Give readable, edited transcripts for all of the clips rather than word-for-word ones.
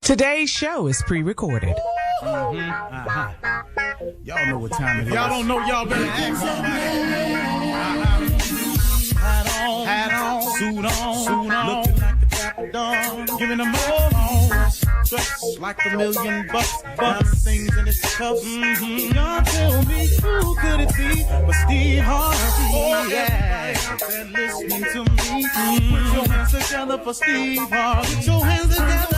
Today's show is pre-recorded. Y'all know what time it is. Y'all don't know, y'all better ask somebody. Hat on, suit on, looking like the Dapper Dawn, giving them all dressed like $1,000,000, bucks, things in his cuffs. Y'all tell me who could it be but Steve Harvey? Oh yeah, they're listening to me. Put your hands together for Steve Harvey. Put your hands together.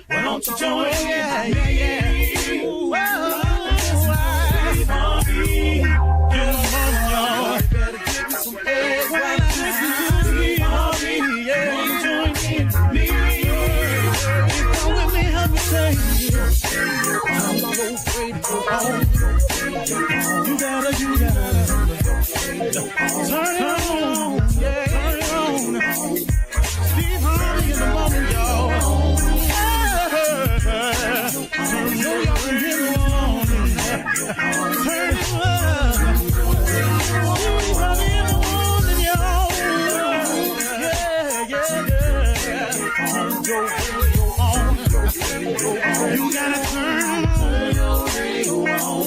Why don't you join? Yeah. Get on, y'all. Better give me some eggs. Why not listen to me? Join me. Come with me, help me say. I'm not afraid to go home. You gotta. Turn it on. Turn it on. Steve Harvey in the morning, y'all. You gotta turn your radio on.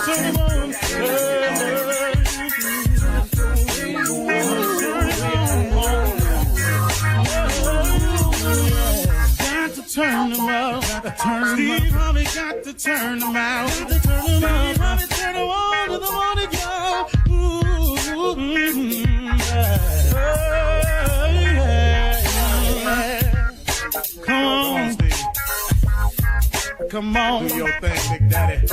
Turn it on. Turn them out. Steve Harvey got to turn them out. Steve Harvey turn them on in the morning, y'all. Come on, Steve. Come on. Do your thing, Big Daddy.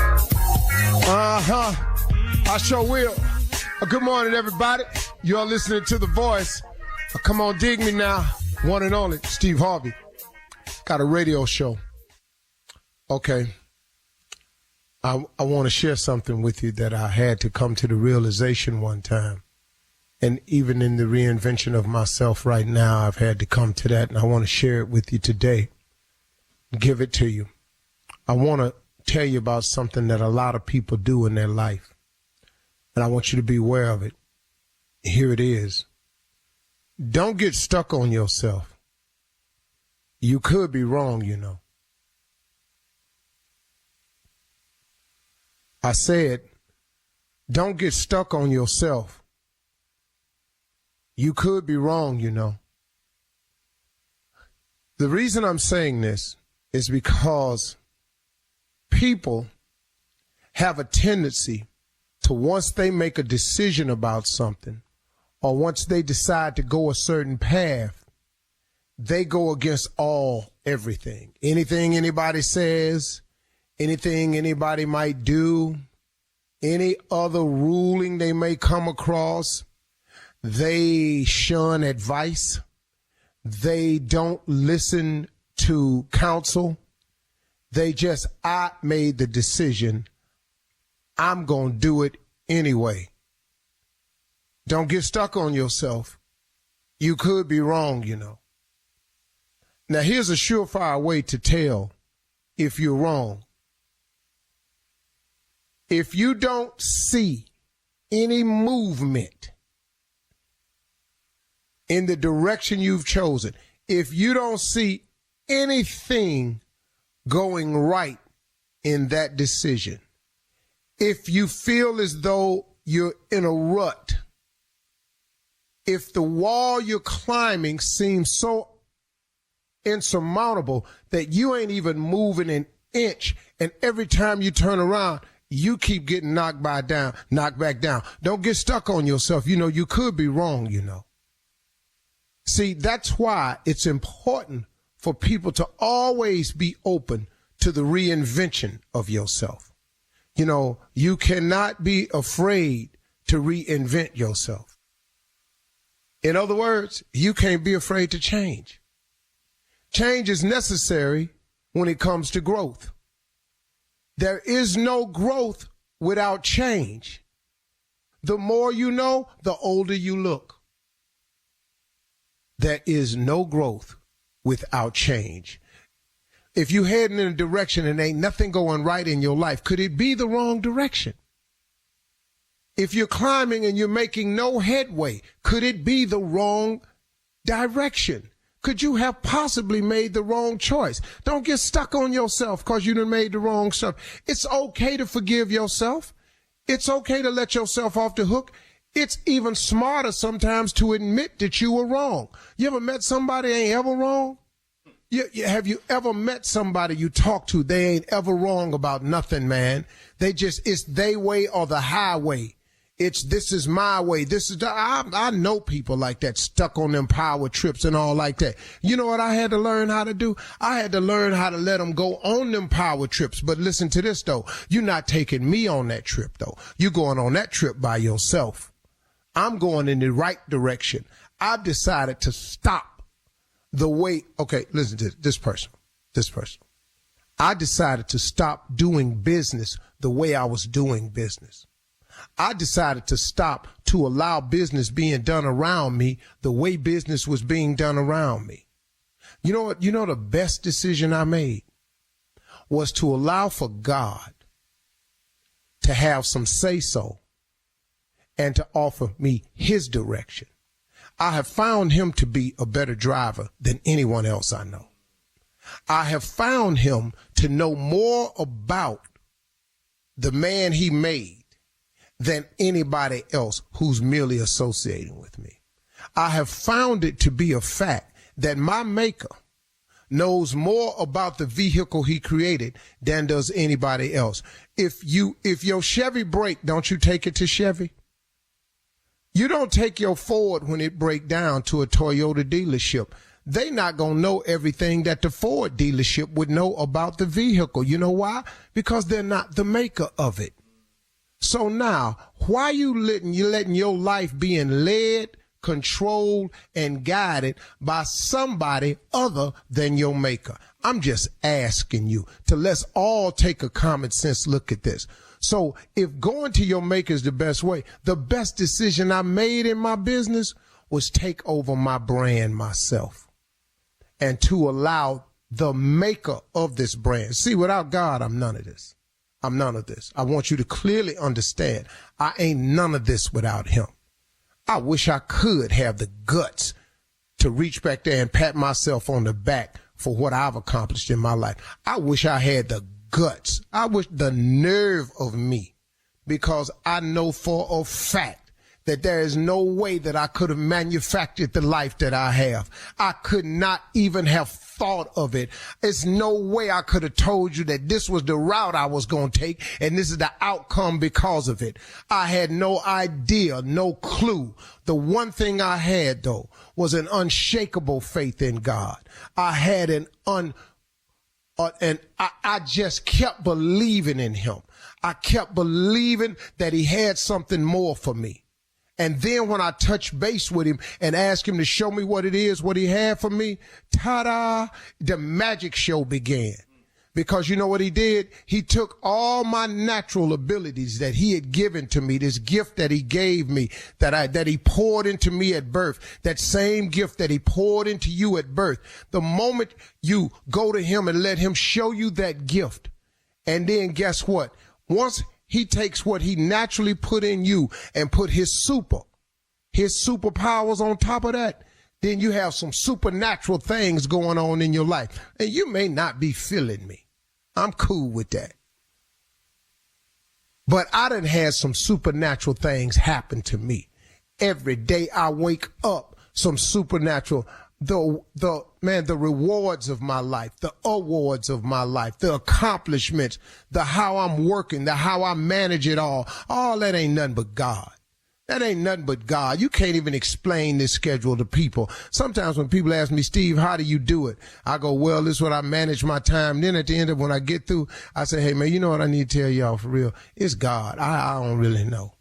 I sure will. Good morning, everybody. You're listening to The Voice. Come on, dig me now. One and only, Steve Harvey. Got a radio show. Okay. I want to share something with you that I had to come to the realization one time. And even in the reinvention of myself right now, I've had to come to that, and I want to share it with you today. Give it to you. I want to tell you about something that a lot of people do in their life. And I want you to be aware of it. Here it is. Don't get stuck on yourself. You could be wrong, you know. I said, don't get stuck on yourself. You could be wrong, you know. The reason I'm saying this is because people have a tendency to, once they make a decision about something, or once they decide to go a certain path, they go against everything. Anything anybody says, anything anybody might do, any other ruling they may come across, they shun advice. They don't listen to counsel. They just, I made the decision. I'm going to do it anyway. Don't get stuck on yourself. You could be wrong, you know. Now, here's a surefire way to tell if you're wrong. If you don't see any movement in the direction you've chosen, if you don't see anything going right in that decision, if you feel as though you're in a rut, if the wall you're climbing seems so insurmountable that you ain't even moving an inch, and every time you turn around, you keep getting knocked back down. Don't get stuck on yourself. You know, you could be wrong, you know. See, that's why it's important for people to always be open to the reinvention of yourself. You know, you cannot be afraid to reinvent yourself. In other words, you can't be afraid to change. Change is necessary when it comes to growth. There is no growth without change. The more you know, the older you look. There is no growth without change. If you heading in a direction and ain't nothing going right in your life, could it be the wrong direction? If you're climbing and you're making no headway, could it be the wrong direction? Could you have possibly made the wrong choice? Don't get stuck on yourself because you done made the wrong stuff. It's okay to forgive yourself. It's okay to let yourself off the hook. It's even smarter sometimes to admit that you were wrong. You ever met somebody ain't ever wrong? Have you ever met somebody you talk to, they ain't ever wrong about nothing, man. It's they way or the highway. This is my way. I know people like that, stuck on them power trips and all like that. You know what I had to learn how to do? I had to learn how to let them go on them power trips. But listen to this, though. You're not taking me on that trip, though. You're going on that trip by yourself. I'm going in the right direction. I've decided to stop the way. Okay, listen to this person. I decided to stop doing business the way I was doing business. I decided to stop to allow business being done around me the way business was being done around me. You know what? You know the best decision I made was to allow for God to have some say-so and to offer me his direction. I have found him to be a better driver than anyone else I know. I have found him to know more about the man he made than anybody else who's merely associating with me. I have found it to be a fact that my maker knows more about the vehicle he created than does anybody else. If your Chevy break, don't you take it to Chevy? You don't take your Ford when it break down to a Toyota dealership. They not going to know everything that the Ford dealership would know about the vehicle. You know why? Because they're not the maker of it. So now, why you letting your life being led, controlled, and guided by somebody other than your maker? I'm just asking you to let's all take a common sense look at this. So if going to your maker is the best way, the best decision I made in my business was take over my brand myself and to allow the maker of this brand. See, without God, I'm none of this. I'm none of this. I want you to clearly understand I ain't none of this without him. I wish I could have the guts to reach back there and pat myself on the back for what I've accomplished in my life. I wish I had the guts. I wish the nerve of me, because I know for a fact that there is no way that I could have manufactured the life that I have. I could not even have thought of it. There's no way I could have told you that this was the route I was going to take and this is the outcome because of it. I had no idea, no clue. The one thing I had, though, was an unshakable faith in God. I had I just kept believing in him. I kept believing that he had something more for me. And then when I touched base with him and asked him to show me what it is, what he had for me, ta-da, the magic show began. Because you know what he did? He took all my natural abilities that he had given to me, this gift that he gave me, that he poured into me at birth, that same gift that he poured into you at birth. The moment you go to him and let him show you that gift, and then guess what? Once he takes what he naturally put in you and put his superpowers on top of that, then you have some supernatural things going on in your life. And you may not be feeling me. I'm cool with that. But I done had some supernatural things happen to me. Every day I wake up, some supernatural, the rewards of my life, the awards of my life, the accomplishments, the how I'm working, the how I manage it all that ain't nothing but God. That ain't nothing but God. You can't even explain this schedule to people. Sometimes when people ask me, Steve, how do you do it? I go, well, this is what I manage my time. Then at the end of when I get through, I say, hey, man, you know what I need to tell y'all for real? It's God. I don't really know.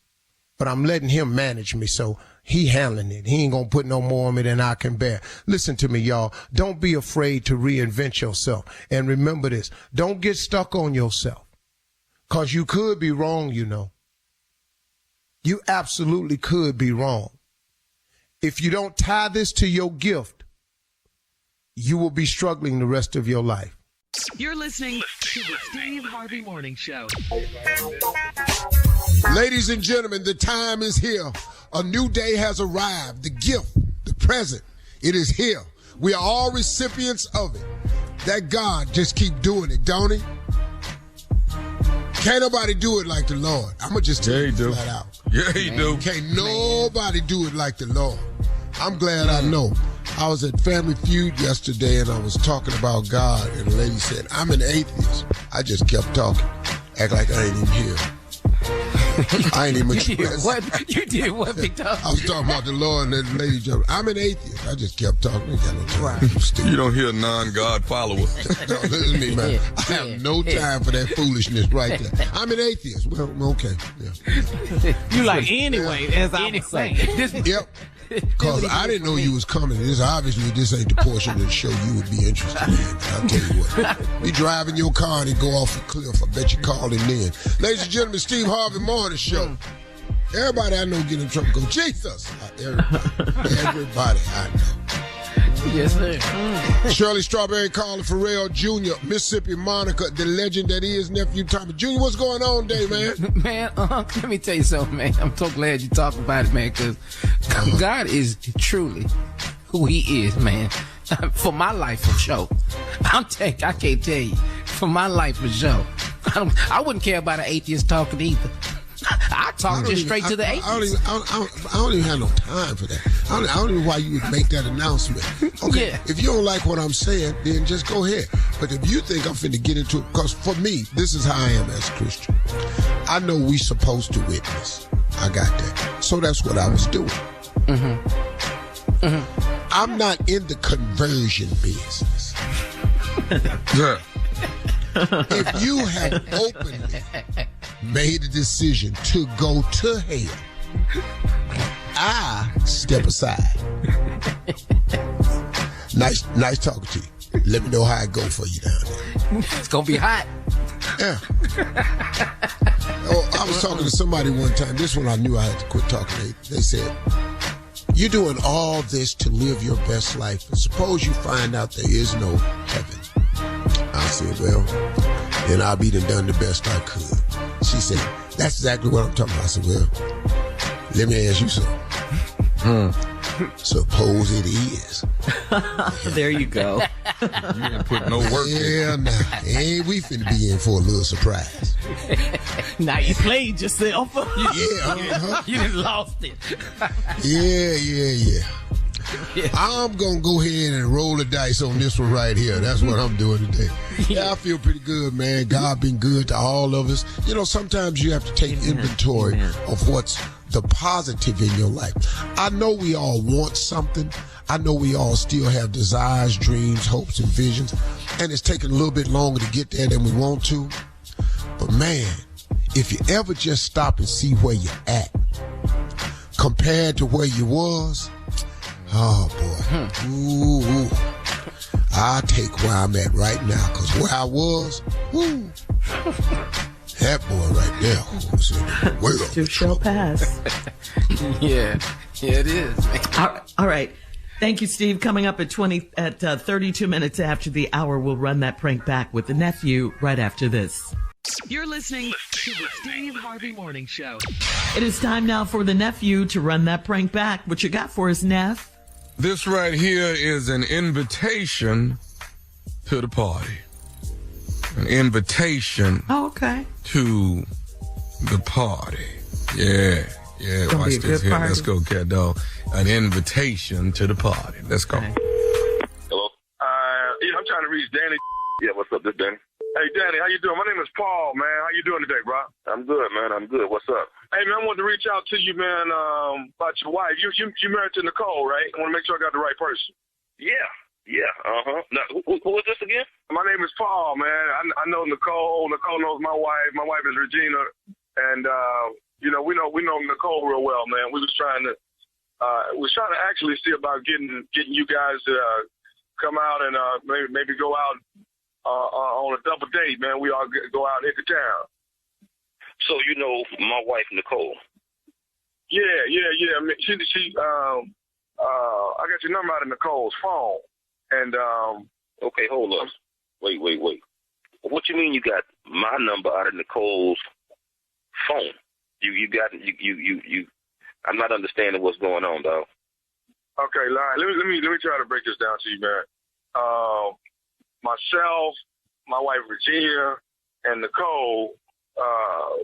But I'm letting him manage me, so he handling it. He ain't gonna put no more on me than I can bear. Listen to me, y'all. Don't be afraid to reinvent yourself. And remember this, don't get stuck on yourself. Cause you could be wrong, you know. You absolutely could be wrong. If you don't tie this to your gift, you will be struggling the rest of your life. You're listening to the Steve Harvey Morning Show. Ladies and gentlemen, the time is here. A new day has arrived. The gift, the present, it is here. We are all recipients of it. That God just keep doing it, don't he? Can't nobody do it like the Lord. I'm going to just tell you flat out. Yeah, he do. Can't nobody do it like the Lord. I'm glad I know. I was at Family Feud yesterday, and I was talking about God, and the lady said, I'm an atheist. I just kept talking. Act like I ain't even here. I ain't even You did what, Big Dog? I was talking about the Lord, and the lady jumped. I'm an atheist. I just kept talking. I ain't got no time. Right. You don't hear a non-God follower. No, listen to me, man. I have no time for that foolishness right there. I'm an atheist. Well, okay. Yeah. You like, anyway, as I was saying. Yep. Because I didn't know you was coming. This ain't the portion of the show you would be interested in. I'll tell you what. You driving your car and go off a cliff. I bet you called him in. Ladies and gentlemen, Steve Harvey Morning Show. Everybody I know get in trouble. Go, Jesus. Everybody I know. Yes, sir. Shirley Strawberry calling Pharrell Jr., Mississippi Monica, the legend that is nephew Tommy. Junior, what's going on today, man? Man, let me tell you something, man. I'm so glad you talked about it, man, because God is truly who he is, man. For my life, for sure. I can't tell you. For my life, for sure. I wouldn't care about an atheist talking either. I talk just straight to the atheist. I don't even have no time for that. I don't even know why you would make that announcement. Okay, Yeah. If you don't like what I'm saying, then just go ahead. But if you think I'm finna get into it, because for me, this is how I am as a Christian. I know we supposed to witness. I got that. So that's what I was doing. Mm-hmm. Mm-hmm. I'm not in the conversion business. Yeah. If you have openly made a decision to go to hell, I step aside. Nice talking to you. Let me know how it go for you down there. It's going to be hot. Yeah. Oh, I was talking to somebody one time. This one I knew I had to quit talking. They said, you're doing all this to live your best life, and suppose you find out there is no heaven. I said, well, then I'll be done the best I could. She said, that's exactly what I'm talking about. I said, well, let me ask you something. Suppose it is. There you go. You didn't put no work in. Yeah, nah. Ain't we finna be in for a little surprise. Now you played yourself. Yeah. You done lost it. Yeah. I'm going to go ahead and roll the dice on this one right here. That's what I'm doing today. Yeah, I feel pretty good, man. God been good to all of us. You know, sometimes you have to take inventory of what's the positive in your life. I know we all want something. I know we all still have desires, dreams, hopes, and visions. And it's taking a little bit longer to get there than we want to. But, man, if you ever just stop and see where you're at compared to where you was, oh, boy. Ooh. I'll take where I'm at right now, because where I was, woo, that boy right there was in the world. Too shall pass. Yeah, it is, man. All right. Thank you, Steve. Coming up at 32 minutes after the hour, we'll run that prank back with the nephew right after this. You're listening to the Steve Harvey Morning Show. It is time now for the nephew to run that prank back. What you got for us, Neff? This right here is an invitation to the party. An invitation okay. to the party. Yeah. Gonna Watch be a this good here. party. Let's go, cat dog. An invitation to the party. Let's go. Okay. Hello? Yeah, I'm trying to reach Danny. Yeah, what's up, this Danny? Hey, Danny, how you doing? My name is Paul, man. How you doing today, bro? I'm good, man. I'm good. What's up? Hey, man, I wanted to reach out to you, man, about your wife. You married to Nicole, right? I want to make sure I got the right person. Yeah. Now, who is this again? My name is Paul, man. I know Nicole. Nicole knows my wife. My wife is Regina. And, we know Nicole real well, man. We was trying to actually see about getting you guys to come out and maybe go out on a double date, man. We all go out and hit the town. So you know my wife Nicole. Yeah. I mean, she I got your number out of Nicole's phone, and Okay, hold up. Wait. What you mean you got my number out of Nicole's phone? You got you. I'm not understanding what's going on, dog. Okay, let me try to break this down to you, man. Myself, my wife Virginia, and Nicole,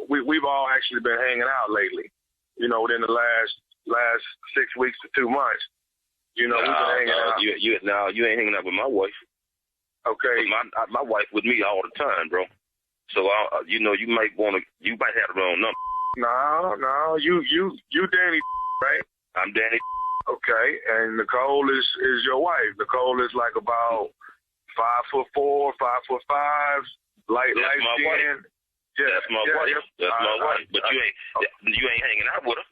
we've all actually been hanging out lately. You know, within the last 6 weeks to 2 months. You know, we've been hanging out. You ain't hanging out with my wife. Okay. My wife with me all the time, bro. So you might have the wrong number. No, you Danny, right? I'm Danny. Okay, and Nicole is your wife. Nicole is like about 5'4", 5'5", light skin. Yeah, that's my wife. That's my wife. But you ain't hanging out with her.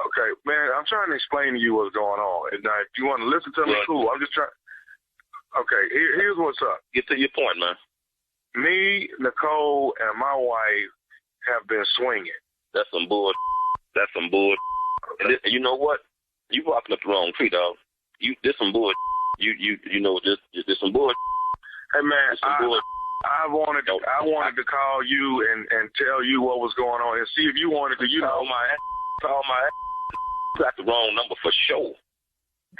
Okay, man, I'm trying to explain to you what's going on. And if you want to listen to me, cool. I'm just trying. Okay, here's what's up. Get to your point, man. Me, Nicole, and my wife have been swinging. That's some bull. That's some bull. And you know what? You walking up the wrong tree, dog. This some bull. You know this some bull. Hey man, I wanted to call you and tell you what was going on and see if you wanted to. Call my ass. You got the wrong number for sure.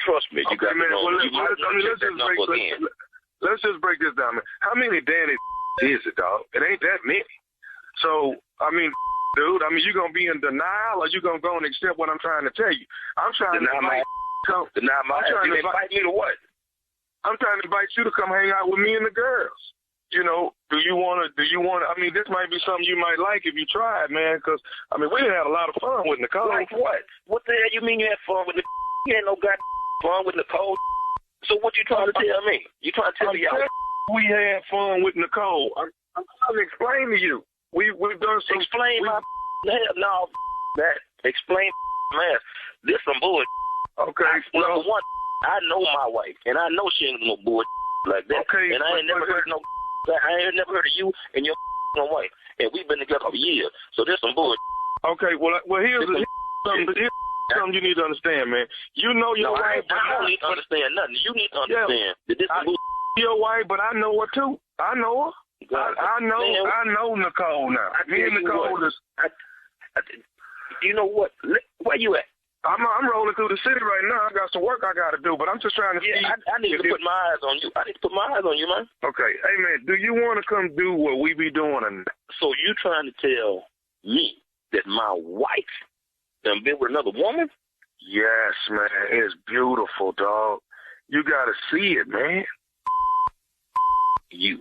Trust me, you got the wrong number. Let's just break this down, man. How many Danny is it, dog? It ain't that many. So, I mean, dude, you going to be in denial or you going to go and accept what I'm trying to tell you? I'm trying to invite me to what? I'm trying to invite you to come hang out with me and the girls. You know, do you want to, this might be something you might like if you try it, man, because, we done had a lot of fun with Nicole. Like what? What the hell you mean you had fun with Nicole? You ain't no goddamn fun with Nicole. So what you trying to tell me? You trying to tell me we had fun with Nicole. I'm trying to explain to you. We've done some. Explain Explain, man. This some bull. Okay. Number one, I know my wife, and I know she ain't no bull like that. Okay. And I ain't never heard of you and your wife, and we've been together for years. So there's some bull. Okay. Well, here's something you need to understand, man. You know your wife. I don't need to understand nothing. You need to understand that this is your wife, but I know her too. I know her. I know Nicole now. Me and Nicole is. You know what? Where you at? I'm rolling through the city right now. I got some work I got to do, but I'm just trying to see. I need to put my eyes on you. I need to put my eyes on you, man. Okay. Hey, man, do you want to come do what we be doing? So you trying to tell me that my wife done been with another woman? Yes, man. It's beautiful, dog. You got to see it, man. You.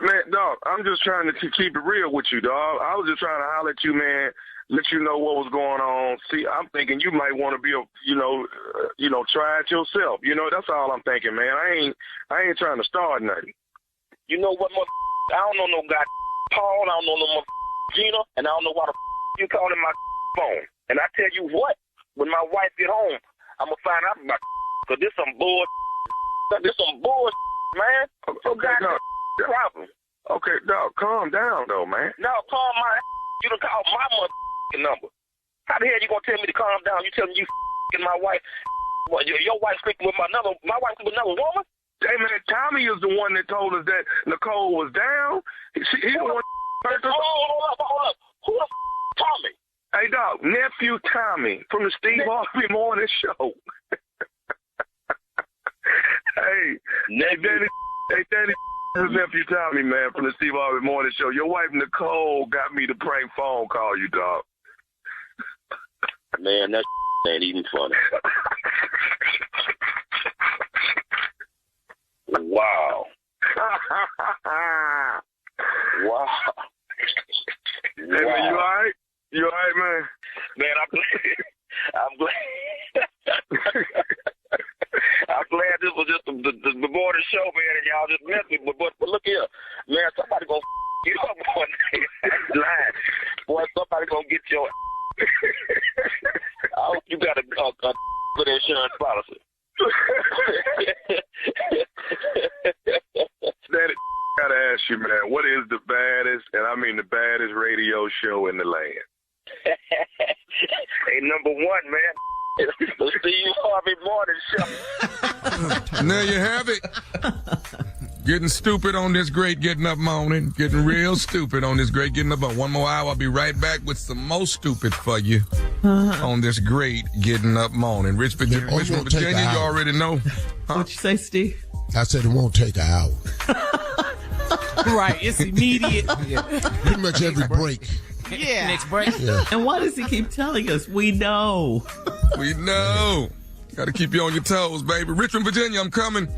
Man, dog, I'm just trying to keep it real with you, dog. I was just trying to holler at you, man, let you know what was going on. See, I'm thinking you might want to be try it yourself. You know, that's all I'm thinking, man. I ain't trying to start nothing. You know what, I don't know no guy Paul, I don't know no Gina, and I don't know why the you calling my phone. And I tell you what, when my wife get home, I'm gonna find out about because this some bull, man. So problem. Okay, dog, calm down though, man. No, calm my. You done called my motherfucking number. How the hell you gonna tell me to calm down? You telling you and my wife? Well, your wife sleeping with my wife with another woman? Hey man, Tommy is the one that told us that Nicole was down. He's the one. Hold up. Who the Tommy? Hey dog, nephew Tommy from the Steve Harvey Morning Show. Hey, Danny. His nephew Tommy, man, from the Steve Harvey Morning Show. Your wife Nicole got me to prank phone call you, dog. Man, that ain't even funny. Wow. Wow. Hey, man, you all right? You all right, man? Man, I'm glad. I'm glad this was just the morning show, man, and y'all just messed me. But look here, man, somebody gonna you up one day. Lying. Boy, somebody gonna get your I hope you got a good insurance policy. Daddy, gotta ask you, man, what is the baddest, and I mean the baddest radio show in the land? Hey, number one, man. The Steve Harvey Morning Show. There you have it. Getting stupid on this great getting up morning. Getting real stupid on this great getting up morning. One more hour, I'll be right back with some more stupid for you on this great getting up morning. Richmond, Virginia, you already know. What'd you say, Steve? I said it won't take an hour. Right, it's immediate. Pretty much every break. Yeah. Next break. Yeah. And why does he keep telling us? We know. We know. Got to keep you on your toes, baby. Richmond, Virginia, I'm coming.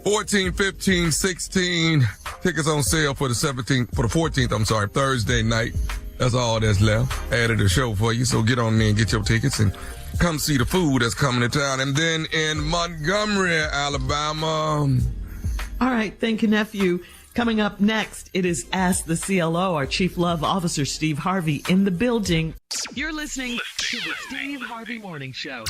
14, 15, 16. Tickets on sale for the 14th, Thursday night. That's all that's left. Added a show for you, so get on there and get your tickets and come see the food that's coming to town. And then in Montgomery, Alabama. All right, thank you, nephew. Coming up next, it is Ask the CLO. Our Chief Love Officer, Steve Harvey, in the building. You're listening to the Steve Harvey Morning Show.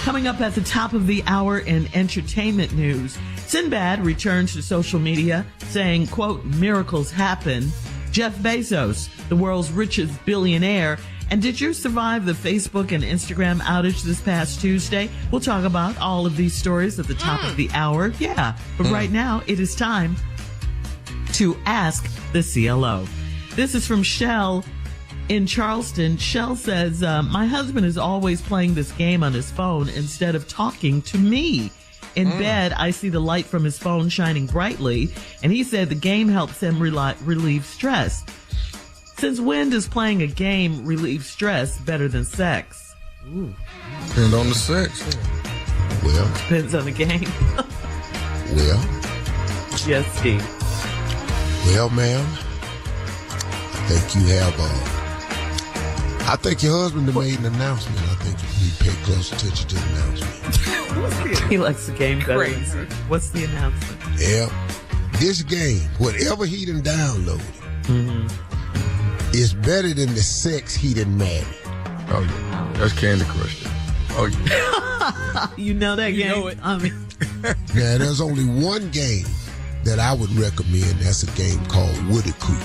Coming up at the top of the hour in entertainment news, Sinbad returns to social media saying, quote, miracles happen. Jeff Bezos, the world's richest billionaire. And did you survive the Facebook and Instagram outage this past Tuesday? We'll talk about all of these stories at the top of the hour. Yeah, but right now it is time to Ask the CLO. This is from Shell in Charleston. Shell says, my husband is always playing this game on his phone instead of talking to me. In bed, I see the light from his phone shining brightly, and he said the game helps him relieve stress. Since when does playing a game relieve stress better than sex? Ooh. Depends on the sex. Well. Depends on the game. Well. Yes, Steve. Well, ma'am, I think your husband made an announcement. I think you need to pay close attention to the announcement. He likes the game better. What's the announcement? Yeah, this game, whatever he done downloaded, is better than the sex he done married. Oh, yeah. That's Candy Crush. Oh, yeah. You know that game? Know it. I mean. Now, there's only one game that I would recommend. That's a game called Woody Coop.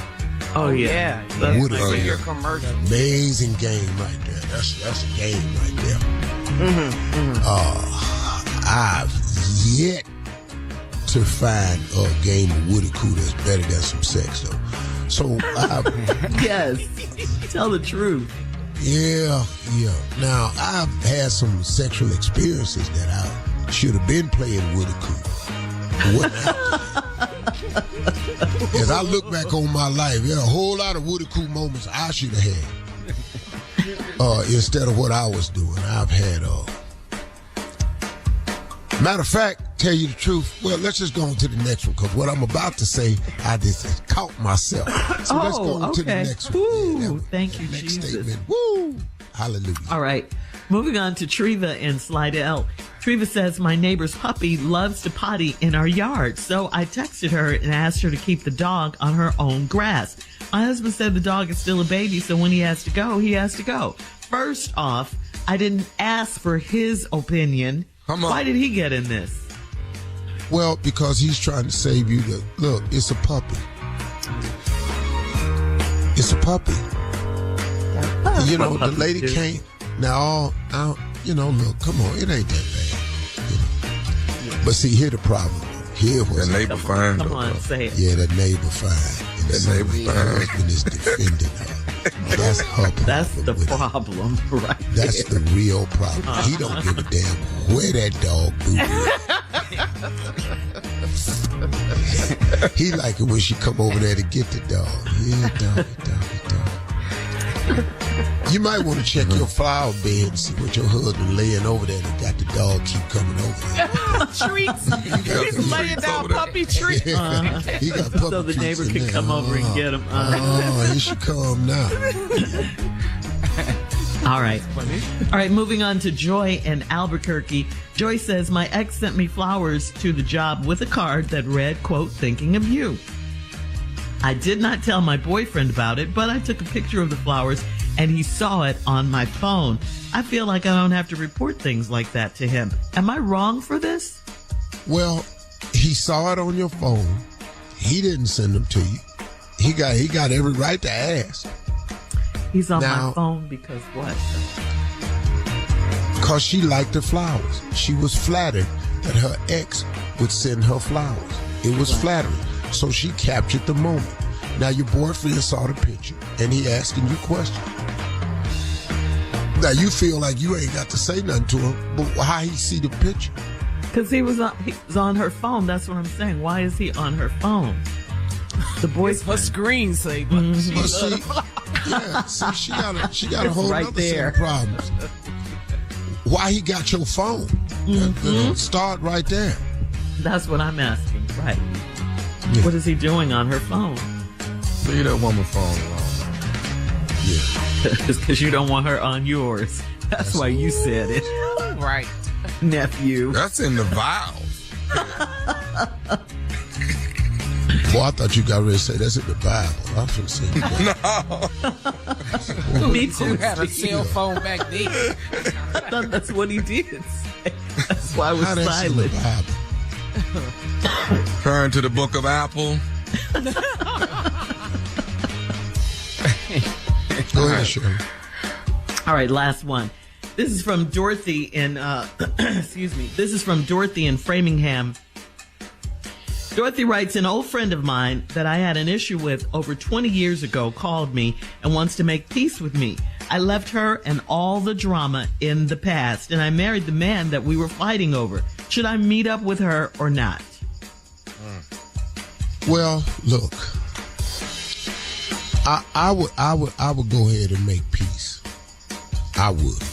Oh yeah, Woody Coop. Your commercial. Amazing game right there. That's a game right there. I've yet to find a game of Woody Coop that's better than some sex though. So yes, tell the truth. Yeah. Now I've had some sexual experiences that I should have been playing Woody Coop. As I look back on my life, there are a whole lot of Woody Coop moments I should have had instead of what I was doing. I've had matter of fact, tell you the truth, well, let's just go on to the next one, because what I'm about to say, I just caught myself. So let's go on to the next one. Woo, thank you, Jesus. Statement. Woo! Hallelujah. All right. Moving on to Treva in Slidell. Treva says, my neighbor's puppy loves to potty in our yard, so I texted her and asked her to keep the dog on her own grass. My husband said the dog is still a baby, so when he has to go, he has to go. First off, I didn't ask for his opinion. Why did he get in this? Well, because he's trying to save you. Look, it's a puppy. It's a puppy. You know, the lady can't. Now, look, come on, it ain't that bad. You know. But see, here the problem. Here was the neighbor fine. Come on, say it. Yeah, the neighbor fine. And the neighbor fine. Her husband is defending her. That's her problem. That's the problem, right? That's the real problem. He don't give a damn where that dog boo. He like it when she come over there to get the dog. Yeah, dog. You might want to check your flower bed and see what your husband laying over there that got the dog keep coming over there. Treats. He's laying down puppy treats. He got puppy so the neighbor treats can in come there. over and get him. He should come now. All right, moving on to Joy in Albuquerque. Joy says, my ex sent me flowers to the job with a card that read, quote, thinking of you. I did not tell my boyfriend about it, but I took a picture of the flowers and he saw it on my phone. I feel like I don't have to report things like that to him. Am I wrong for this? Well, he saw it on your phone. He didn't send them to you. He got every right to ask. He's on my phone because what? Because she liked the flowers. She was flattered that her ex would send her flowers. It was flattering. So she captured the moment. Now your boyfriend saw the picture and he asking you questions. Now you feel like you ain't got to say nothing to him, but how he see the picture? Because he was on her phone. That's what I'm saying. Why is he on her phone? The boyfriend. Her screensaver. Mm-hmm. But see, she got a whole right other set of problems. Why he got your phone? Start right there. That's what I'm asking. Right. Yeah. What is he doing on her phone? Leave that woman phone alone. Yeah. Because you don't want her on yours. That's why you said it. Right. Nephew. That's in the vows. Boy, I thought you got ready to say that's in the Bible. I was going to say No. Me too. Who had a cell phone back then? I thought that's what he did say. That's why I was how that's in the silent. Bible. Turn to the book of Apple. Go ahead, Shirley. All right, last one. This is from Dorothy in, excuse me. This is from Dorothy in Framingham. Dorothy writes, an old friend of mine that I had an issue with over 20 years ago called me and wants to make peace with me. I left her and all the drama in the past, and I married the man that we were fighting over. Should I meet up with her or not? Well, look, I would go ahead and make peace. I would.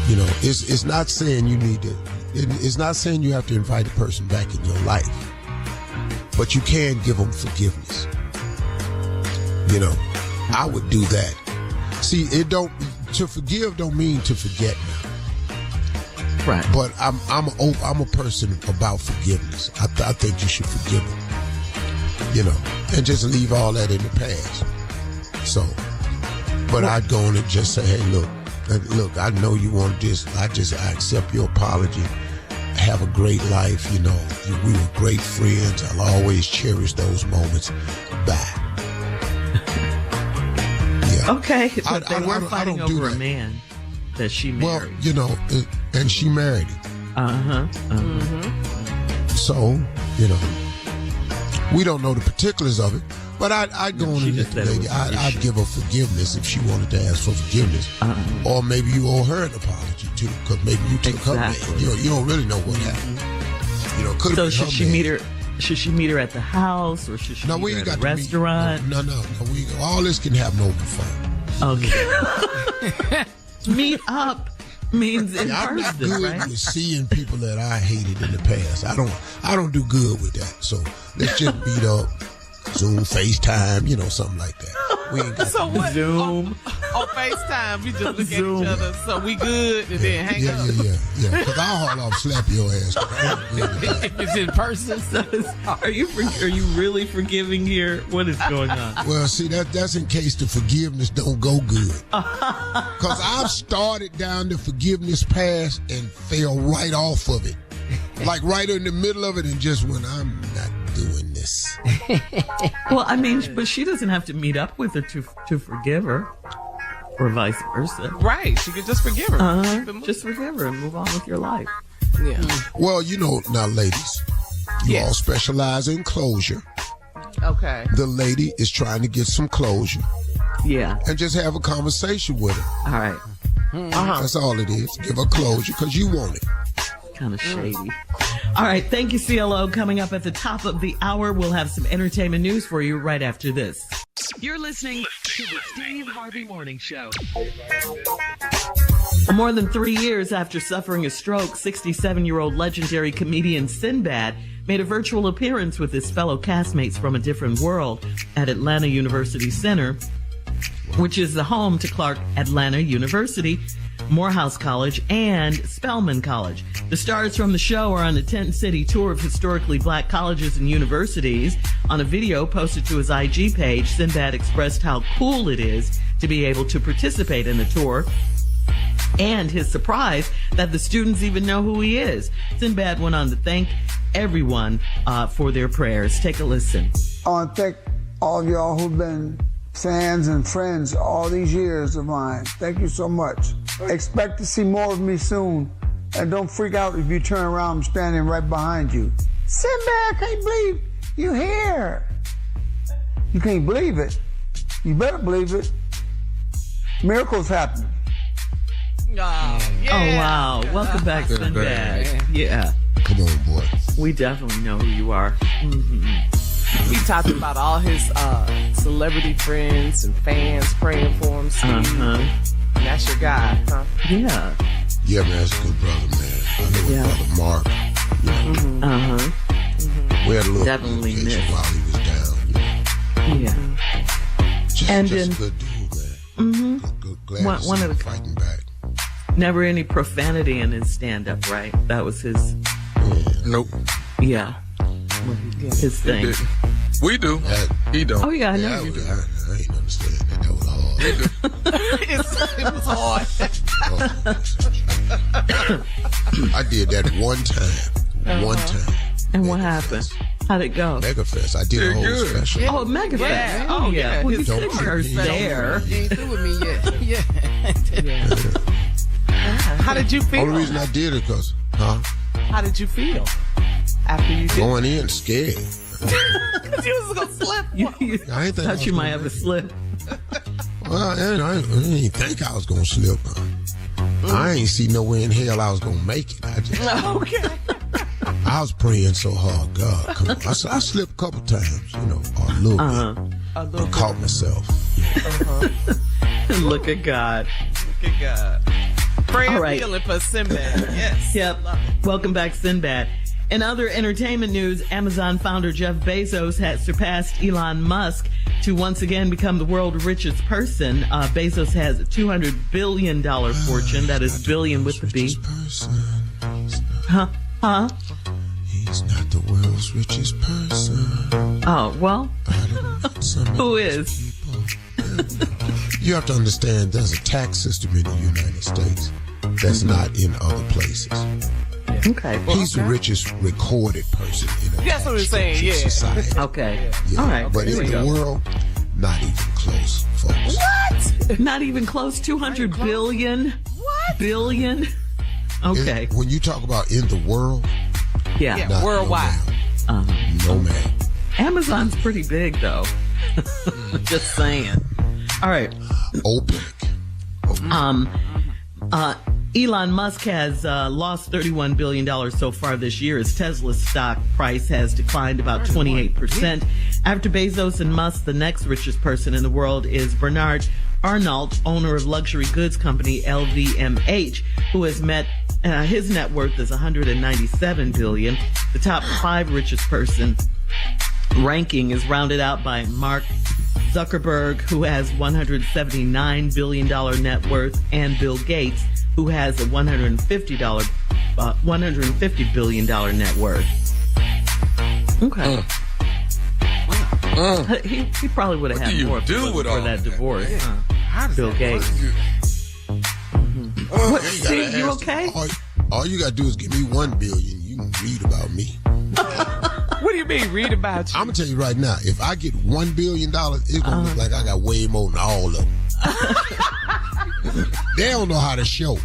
You know, it's not saying you need to. It's not saying you have to invite a person back in your life, but you can give them forgiveness. You know, I would do that. See, to forgive don't mean to forget now. Right. But I'm a person about forgiveness. I think you should forgive them. You know, and just leave all that in the past. So, but I'd go on and just say, hey, look, I know you want this. I accept your apology. Have a great life. You know, we were great friends. I'll always cherish those moments. Bye. Yeah. Okay, but they were fighting over a man that she married. Well, you know, and she married him. So, you know, we don't know the particulars of it, but I'd go on and hit the lady. I'd give her forgiveness if she wanted to ask for forgiveness. Or maybe you owe her an apology, too, because maybe you took her man. You don't really know what happened. You know, could have been should she man. meet her? Should she meet her at the house, or should she meet her at a restaurant? No. All this can happen over the phone. Okay. Meet up means in I'm not person, good right? with seeing people that I hated in the past. I don't do good with that. So let's just meet up, Zoom, FaceTime, you know, something like that. We ain't got So what? Zoom. On FaceTime, we just look at each other, so we good, and then hang up. Yeah. Because I'll haul off, slap your ass. If it's in person. Are you really forgiving here? What is going on? Well, see, that's in case the forgiveness don't go good. Because I've started down the forgiveness path and fell right off of it. Like right in the middle of it and just went, I'm not doing this. Well, I mean, but she doesn't have to meet up with her to forgive her, or vice versa. Right, she could just forgive her. Just forgive her and move on with your life. Yeah. Well, you know, now, ladies, you all specialize in closure. Okay. The lady is trying to get some closure. Yeah. And just have a conversation with her. All right. That's all it is. Give her closure because you want it. Kind of shady. All right. Thank you, CLO. Coming up at the top of the hour, we'll have some entertainment news for you right after this. You're listening to the Steve Harvey Morning Show. More than 3 years after suffering a stroke, 67-year-old legendary comedian Sinbad made a virtual appearance with his fellow castmates from a different world at Atlanta University Center, which is the home to Clark Atlanta University, Morehouse College, and Spelman College. The stars from the show are on a 10-city tour of historically black colleges and universities. On a video posted to his IG page, Sinbad expressed how cool it is to be able to participate in the tour and his surprise that the students even know who he is. Sinbad went on to thank everyone for their prayers. Take a listen. I want to thank all of y'all who've been fans and friends all these years of mine. Thank you so much. Expect to see more of me soon. And don't freak out if you turn around, I'm standing right behind you. Sinbad, I can't believe you here. You can't believe it. You better believe it. Miracles happen. Oh, wow. Welcome back, Sinbad. Yeah. Come on, boy. We definitely know who you are. Mm-hmm. He talked about all his celebrity friends and fans praying for him, Steve. And that's your guy, huh? Yeah. Yeah, man, that's a good brother, man. I know his brother Mark. You know. We had a little Definitely communication while he was down. You know. Yeah. Just a good dude, man. Good, glad to see him fighting back. Never any profanity in his stand-up, right? That was his... Nope. Yeah. His thing. We do. He don't. Oh, yeah, I know you do. I ain't understand that. That was hard. It was hard. I did that one time. One time. And what happened? How'd it go? Megafest. I did a whole special. Oh, Megafest. Yeah. Oh, yeah. Well, you Don't said trip you me. there. You ain't through with me yet. Yeah. How did you feel? Only reason I did it because, How did you feel after you did? going in scared. You was gonna slip. I ain't Thought you might have a slip. Well, I didn't think I was going to slip. I ain't see nowhere in hell I was going to make it. Okay. I was praying so hard. God, come on. I slipped a couple times, you know, or a little bit. And caught myself. Look at God. Look at God. Prayer All right. healing for Sinbad. Yes. Yep. Welcome back, Sinbad. In other entertainment news, Amazon founder Jeff Bezos has surpassed Elon Musk to once again become the world's richest person. Bezos has a $200 billion fortune. That is billion with the B. Huh? He's not the world's richest person. Oh, well, who is? You have to understand there's a tax system in the United States that's not in other places. Okay. He's the richest recorded person in a That's what we're saying, yeah. society. Okay. Yeah. All right. But There in we the go. world, not even close, folks. What? Not even close. 200 billion. What? Billion. Okay. When you talk about in the world, Yeah. not Worldwide. No, man. Amazon's pretty big, though. Just saying. All right. OPEC. Elon Musk has lost $31 billion so far this year as Tesla's stock price has declined about 28%. After Bezos and Musk, the next richest person in the world is Bernard Arnault, owner of luxury goods company LVMH, who has met his net worth is $197 billion. The top 5 richest person ranking is rounded out by Mark Zuckerberg, who has $179 billion net worth, and Bill Gates, who has a $150 billion net worth. Okay. He probably would have had more if it wasn't for that divorce. Bill Gates. What, Steve, you okay? All you got to do is give me $1 billion. You can read about me. What do you mean, read about you? I'm going to tell you right now, if I get $1 billion, it's going to look like I got way more than all of them. They don't know how to show.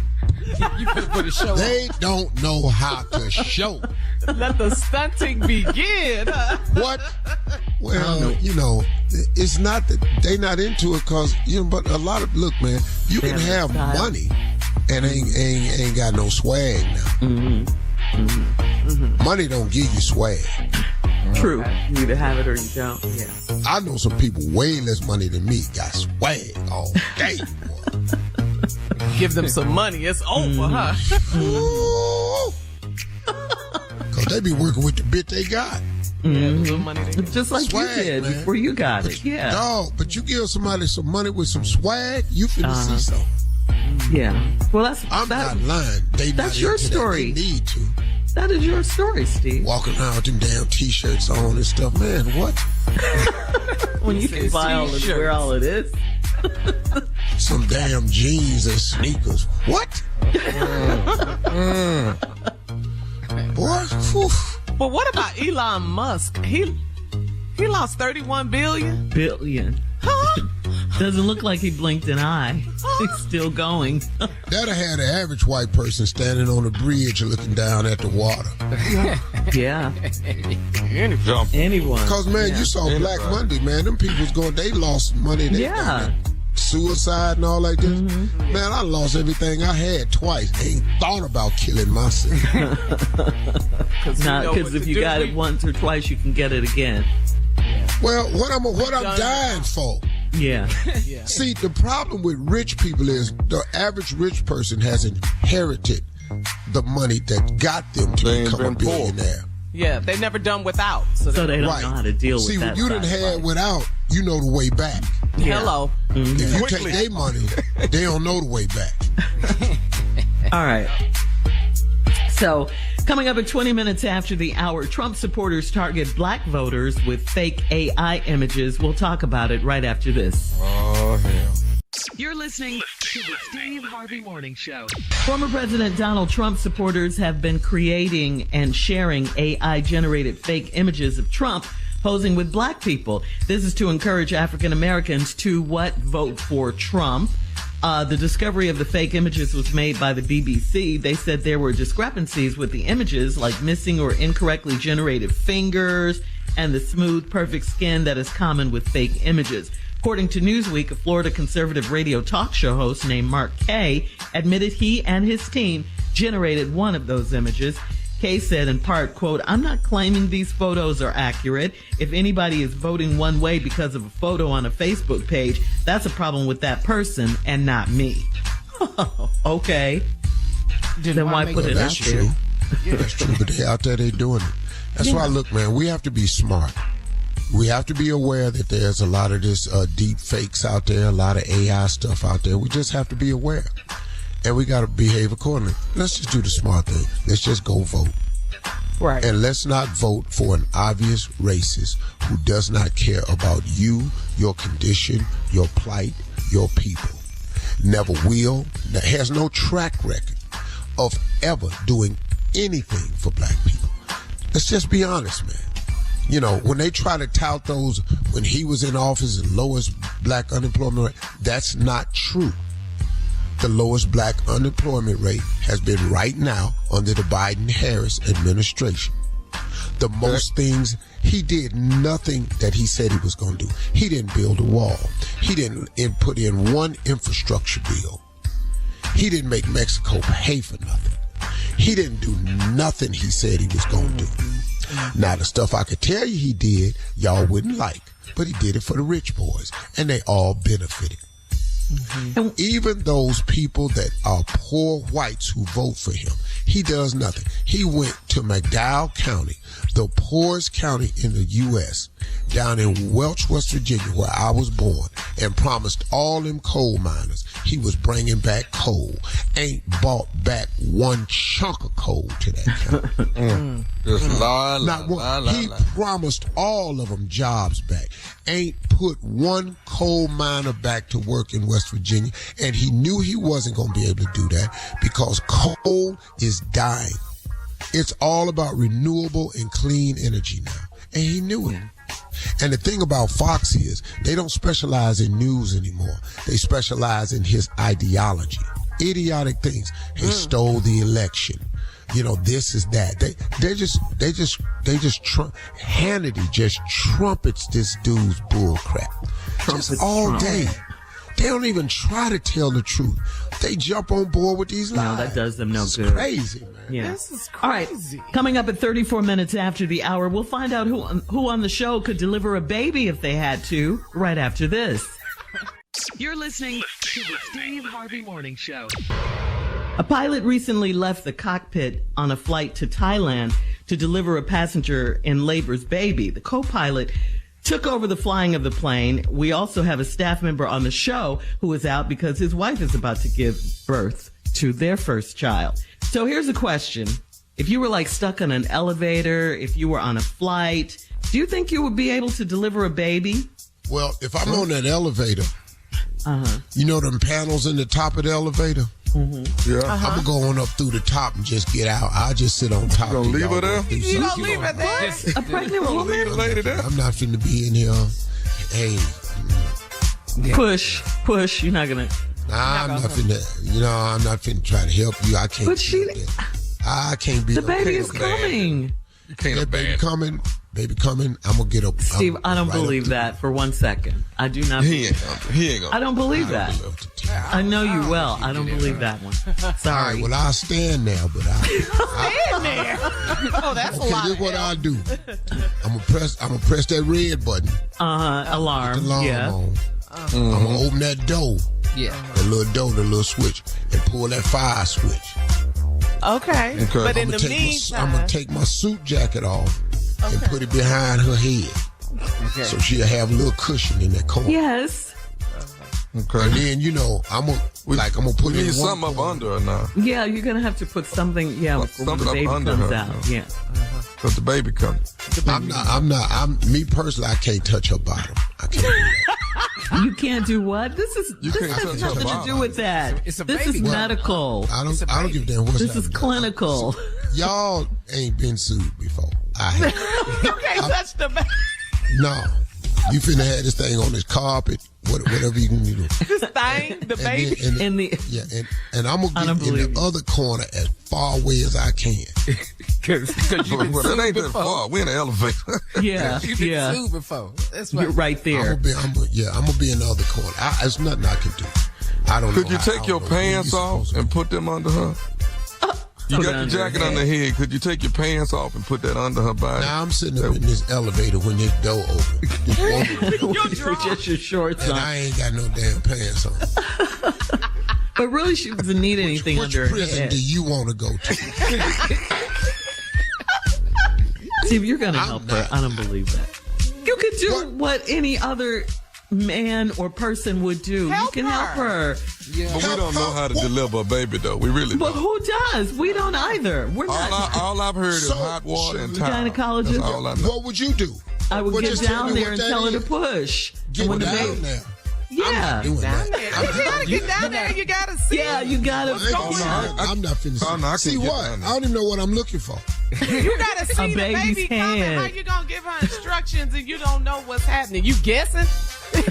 You could put a show They don't know how to show. Let the stunting begin. What? Well, you know, it's not that they not into it because, you know, but a lot of, look, man, you can have money and ain't got no swag now. Money don't give you swag. True. You either have it or you don't. Yeah. I know some people way less money than me got swag all day, boy. Give them some money. It's over, huh? Because they be working with the bit they got. Little money they get. Just like Swag, you did man. before you got it. Yeah. Dog, but you give somebody some money with some swag, you finna see something. Yeah. Well, I'm not lying. That's not your into story. That. They need to. That is your story, Steve. Walking around with them damn T-shirts on and stuff. Man, what? When you can buy all and wear all it is. Some damn jeans and sneakers. What? Boy, whew. But what about Elon Musk? He lost $31 billion. Billion. Huh? Doesn't look like he blinked an eye. He's still going. That'd have the average white person standing on a bridge looking down at the water. Yeah. Anyone. Because, man, you saw Black Monday, man. Them people's they lost money. Suicide and all like this. Mm-hmm. Man, I lost everything I had twice. Ain't thought about killing myself. Because if you got it once or twice, you can get it again. Well, what I'm dying for. Yeah. See, the problem with rich people is the average rich person has inherited the money that got them to become a billionaire. Yeah, they've never done without. So they don't know how to deal with that. See, when you done had without, you know the way back. Yeah. Hello. Mm-hmm. If you take their money, they don't know the way back. All right. So, coming up at 20 minutes after the hour, Trump supporters target black voters with fake AI images. We'll talk about it right after this. Oh, hell. You're listening to the Steve Harvey Morning Show. Former President Donald Trump supporters have been creating and sharing AI-generated fake images of Trump posing with black people. This is to encourage African Americans to vote for Trump. The discovery of the fake images was made by the BBC. They said there were discrepancies with the images, like missing or incorrectly generated fingers and the smooth, perfect skin that is common with fake images. According to Newsweek, a Florida conservative radio talk show host named Mark Kay admitted he and his team generated one of those images. Kay said in part, quote, "I'm not claiming these photos are accurate. If anybody is voting one way because of a photo on a Facebook page, that's a problem with that person and not me." Okay. Then why put it out there? Yeah, that's true, but they out there, they doing it. That's why, look, man, we have to be smart. We have to be aware that there's a lot of this deep fakes out there, a lot of AI stuff out there. We just have to be aware. And we got to behave accordingly. Let's just do the smart thing. Let's just go vote. Right. And let's not vote for an obvious racist who does not care about you, your condition, your plight, your people. Never will, has no track record of ever doing anything for black people. Let's just be honest, man. You know, when they try to tout those, when he was in office, the lowest black unemployment rate, that's not true. The lowest black unemployment rate has been right now under the Biden-Harris administration. The most things, he did nothing that he said he was going to do. He didn't build a wall. He didn't put in one infrastructure bill. He didn't make Mexico pay for nothing. He didn't do nothing he said he was going to do. Now, the stuff I could tell you he did, y'all wouldn't like, but he did it for the rich boys, and they all benefited. Mm-hmm. Even those people that are poor whites who vote for him, he does nothing. He went to McDowell County, the poorest county in the U.S., down in Welch, West Virginia, where I was born, and promised all them coal miners he was bringing back coal. Ain't bought back one chunk of coal to that county. Just lie. He promised all of them jobs back. Ain't put one coal miner back to work in West Virginia, and he knew he wasn't going to be able to do that because coal is dying. It's all about renewable and clean energy now, and he knew it. And the thing about Fox is they don't specialize in news anymore. They specialize in his ideology. Idiotic things. He stole the election. You know, this is that. Hannity just trumpets this dude's bull crap. Just all day. They don't even try to tell the truth. They jump on board with these lies. No, that does them no good. It's crazy, man. Yeah. This is crazy. All right. Coming up at 34 minutes after the hour, we'll find out who on the show could deliver a baby if they had to, right after this. You're listening to the Steve Harvey Morning Show. A pilot recently left the cockpit on a flight to Thailand to deliver a passenger in labor's baby. The co-pilot took over the flying of the plane. We also have a staff member on the show who is out because his wife is about to give birth to their first child. So here's a question. If you were like stuck on an elevator, if you were on a flight, do you think you would be able to deliver a baby? Well, if I'm on that elevator, you know them panels in the top of the elevator? Mm-hmm. Yeah. I'm going to go on up through the top and just get out. I'll just sit on top. You going to leave her there? You don't leave her there? A pregnant woman? Leave the lady there? I'm not finna be in here. Hey, Push. You're not gonna. Nah, I'm not finna. I'm not finna try to help you. I can't. But I can't be. The baby is coming. You can't baby coming. Baby coming. I'm gonna get up. Steve, I don't believe that for 1 second. I do not. He ain't gonna. I don't believe that. I know you well. I don't believe that one. Sorry. All right, well, I'll stand there, but Stand there. Oh, that's a lot. Okay, this is what I'll do. I'm gonna press that red button. Alarm. Put the alarm on. I'm gonna open that door. Yeah. The little switch, and pull that fire switch. Okay. But in the meantime, I'm gonna take my suit jacket off and put it behind her head, so she'll have a little cushion in that corner. Yes. Okay. And then I'm gonna put need in something up under her now. Yeah, you're gonna have to put something. Yeah, before something the baby up under comes her. out. Yeah. Because the baby comes. Me personally, I can't touch her bottom. I can't do that. You can't do what? This has nothing to do with that. It's a this baby. is medical. I don't give a damn what's This is clinical. Y'all ain't been sued before. I have. you can't touch the baby. No. You finna have this thing on this carpet, whatever you can do. This thing, the baby. And I'm gonna get in the other corner as far away as I can. Because well, it ain't that far. We're in the elevator. Yeah, You've been sued before. That's You're right there. I'm gonna be in the other corner. There's nothing I can do. I don't know. Could you take your pants off and put them under her? You got your jacket on the head. Could you take your pants off and put that under her body? Now I'm sitting up in this elevator when this door open. With just your shorts and on. I ain't got no damn pants on. But really, she doesn't need anything under her prison head. do you want to go to? See, if you're going to help her, I don't believe that. You could do what any other man or person would do. You can help her. Yeah. But we don't know how to deliver a baby, though. We really But don't. who does? We don't either. We're not. All I've heard is hot water and towel. Gynecologist. That's all I know. What would you do? I would get down there and tell her to push. Get And when down the baby, there. Yeah. I'm not doing that. You gotta get down there. You gotta see. Yeah, you gotta. I'm not finna see what? I don't even know what I'm looking for. You gotta see the baby's baby coming. head. How you gonna give her instructions and you don't know what's happening? You guessing?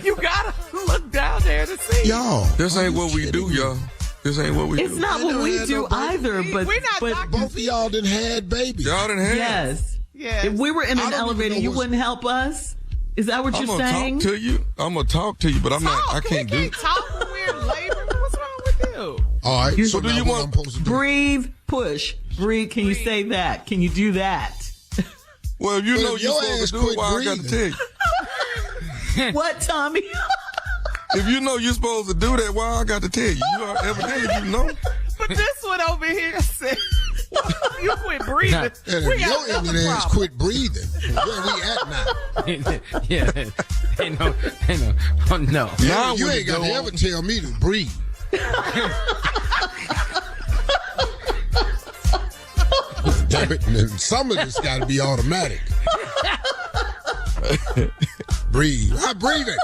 You gotta look down there to see. Y'all. This ain't what we do, y'all. This ain't what we do. It's not what we do either, but We're not Both of y'all done had babies. Y'all done had. yes. Yes. If we were in I an don't even elevator, know you what's- wouldn't help us? Is that what I'm you're gonna saying? talk to you. I'm gonna talk to you, but I'm not. I can't We do. can't talk when we're laboring. What's wrong with you? All right. So do now you what want- I'm supposed to do? Breathe, push. Breathe. Can you say that? Can you do that? Well, if you Well, know if you're your supposed ass to do it, quit why I got to tell breathing. you? What, Tommy? If you know you're supposed to do that, why I got to tell you? You are evidently you know. But this one over here said, you quit breathing. And We if got your another ignorant ass problem. quit breathing, where we at now? Yeah. Ain't no. Oh, no. Now You when ain't got to go ever on- tell me to breathe. Damn it. And some of this got to be automatic. Breathe. I'm breathing.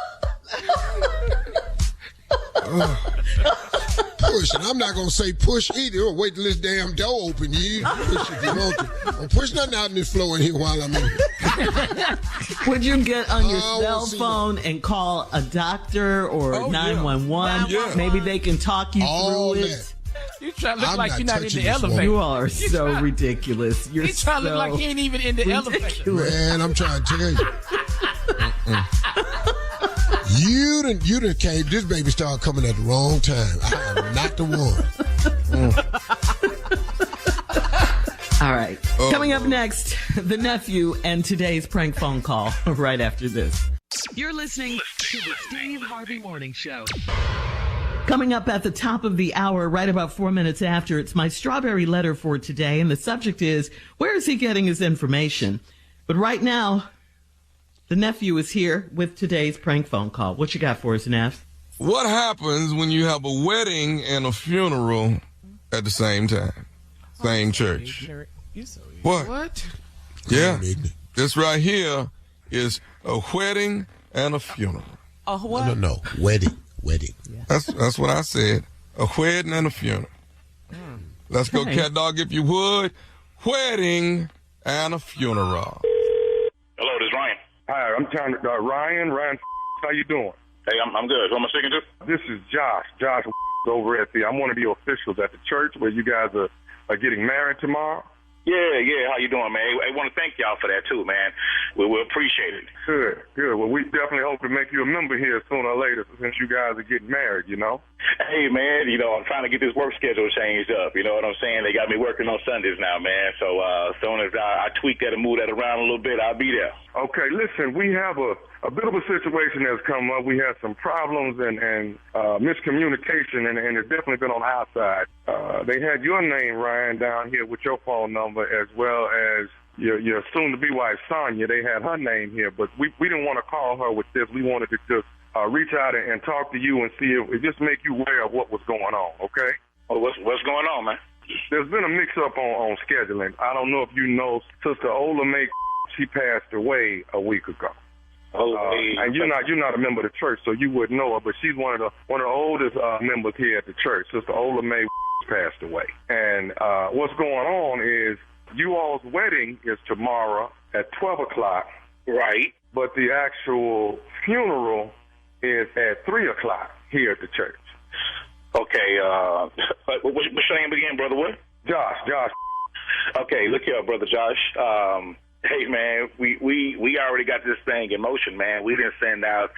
Push. And I'm not going to say push either. Or wait till this damn door open. You push if you want to. Don't push nothing out in this floor in here while I'm in here. Would you get on your Oh, cell see phone and call a doctor or Oh, yeah. 911? Yeah. Maybe they can talk you All through that. it. You try to look I'm like not you're not in touching the this elevator. woman. You are so ridiculous. You're He trying to look like he ain't even in the elevator. ridiculous. Man, I'm trying to tell you. You done came. This baby started coming at the wrong time. I am not the one. All right. Coming up next, the nephew and today's prank phone call right after this. You're listening to the Steve Harvey Morning Show. Coming up at the top of the hour, right about 4 minutes after, it's my strawberry letter for today. And the subject is, where is he getting his information? But right now, the nephew is here with today's prank phone call. What you got for us, Neff? What happens when you have a wedding and a funeral at the same time? Same church. What? Yeah. This right here is a wedding and a funeral. A what? No. Wedding. That's what I said. A wedding and a funeral. Let's go, Okay. cat dog, if you would. Wedding and a funeral. Hello, this is Ryan. Hi, I'm trying to, Ryan, how you doing? Hey, I'm good. Who am I speaking to? This is Josh. Josh over at I'm one of the officials at the church where you guys are getting married tomorrow. Yeah. How you doing, man? I want to thank y'all for that, too, man. We appreciate it. Good. Well, we definitely hope to make you a member here sooner or later since you guys are getting married, you know? Hey, man, I'm trying to get this work schedule changed up. You know what I'm saying? They got me working on Sundays now, man. So as soon as I tweak that and move that around a little bit, I'll be there. Okay, listen, we have a bit of a situation that's come up. We had some problems and miscommunication, and it's definitely been on our side. They had your name, Ryan, down here with your phone number, as well as your soon-to-be wife, Sonia. They had her name here, but we didn't want to call her with this. We wanted to just reach out and talk to you and see if it just make you aware of what was going on, okay? Oh, what's going on, man? There's been a mix-up on scheduling. I don't know if you know, Sister Ola May, she passed away a week ago. And you're not a member of the church, so you wouldn't know her, but she's one of the oldest members here at the church. Sister Ola May passed away. And what's going on is you all's wedding is tomorrow at 12 o'clock. Right. But the actual funeral is at 3 o'clock here at the church. Okay. What's your name again, brother? What? Josh. Okay, look here, brother Josh. Hey, man, we already got this thing in motion, man. We didn't send out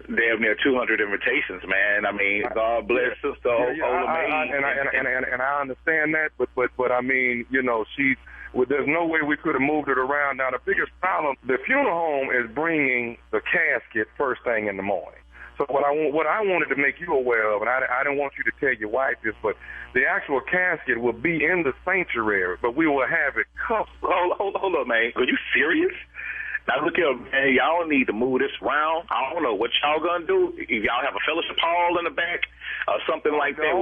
damn near 200 invitations, man. I mean, God bless Sister Ola May. And I understand that, but I mean, there's no way we could have moved it around. Now, the biggest problem, the funeral home is bringing the casket first thing in the morning. So what I wanted to make you aware of, and I didn't want you to tell your wife this, but the actual casket will be in the sanctuary, but we will have it covered. Hold up, man. Are you serious? Now, look here, man. Y'all need to move this around. I don't know what y'all going to do. If y'all have a fellowship hall in the back or something like that.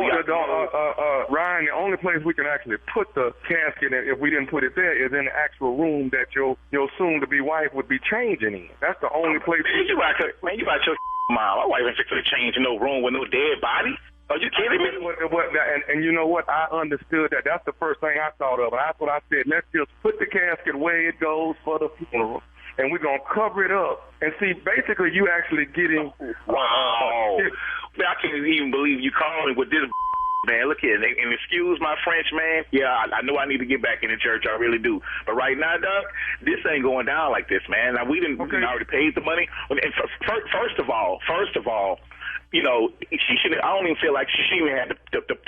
Ryan, the only place we can actually put the casket in, if we didn't put it there, is in the actual room that your soon-to-be wife would be changing in. That's the only place. You got your mom. My wife ain't fixing to change in no room with no dead body. Are you kidding me? And you know what? I understood that. That's the first thing I thought of. And that's what I said. Let's just put the casket where it goes for the funeral, and we're going to cover it up. And see, basically, you actually getting... Wow. I can't even believe you calling with this, man. Look here, and excuse my French, man. Yeah, I know I need to get back in the church. I really do. But right now, Doug, this ain't going down like this, man. Now, we didn't already paid the money. And first of all, she shouldn't. I don't even feel like she even had to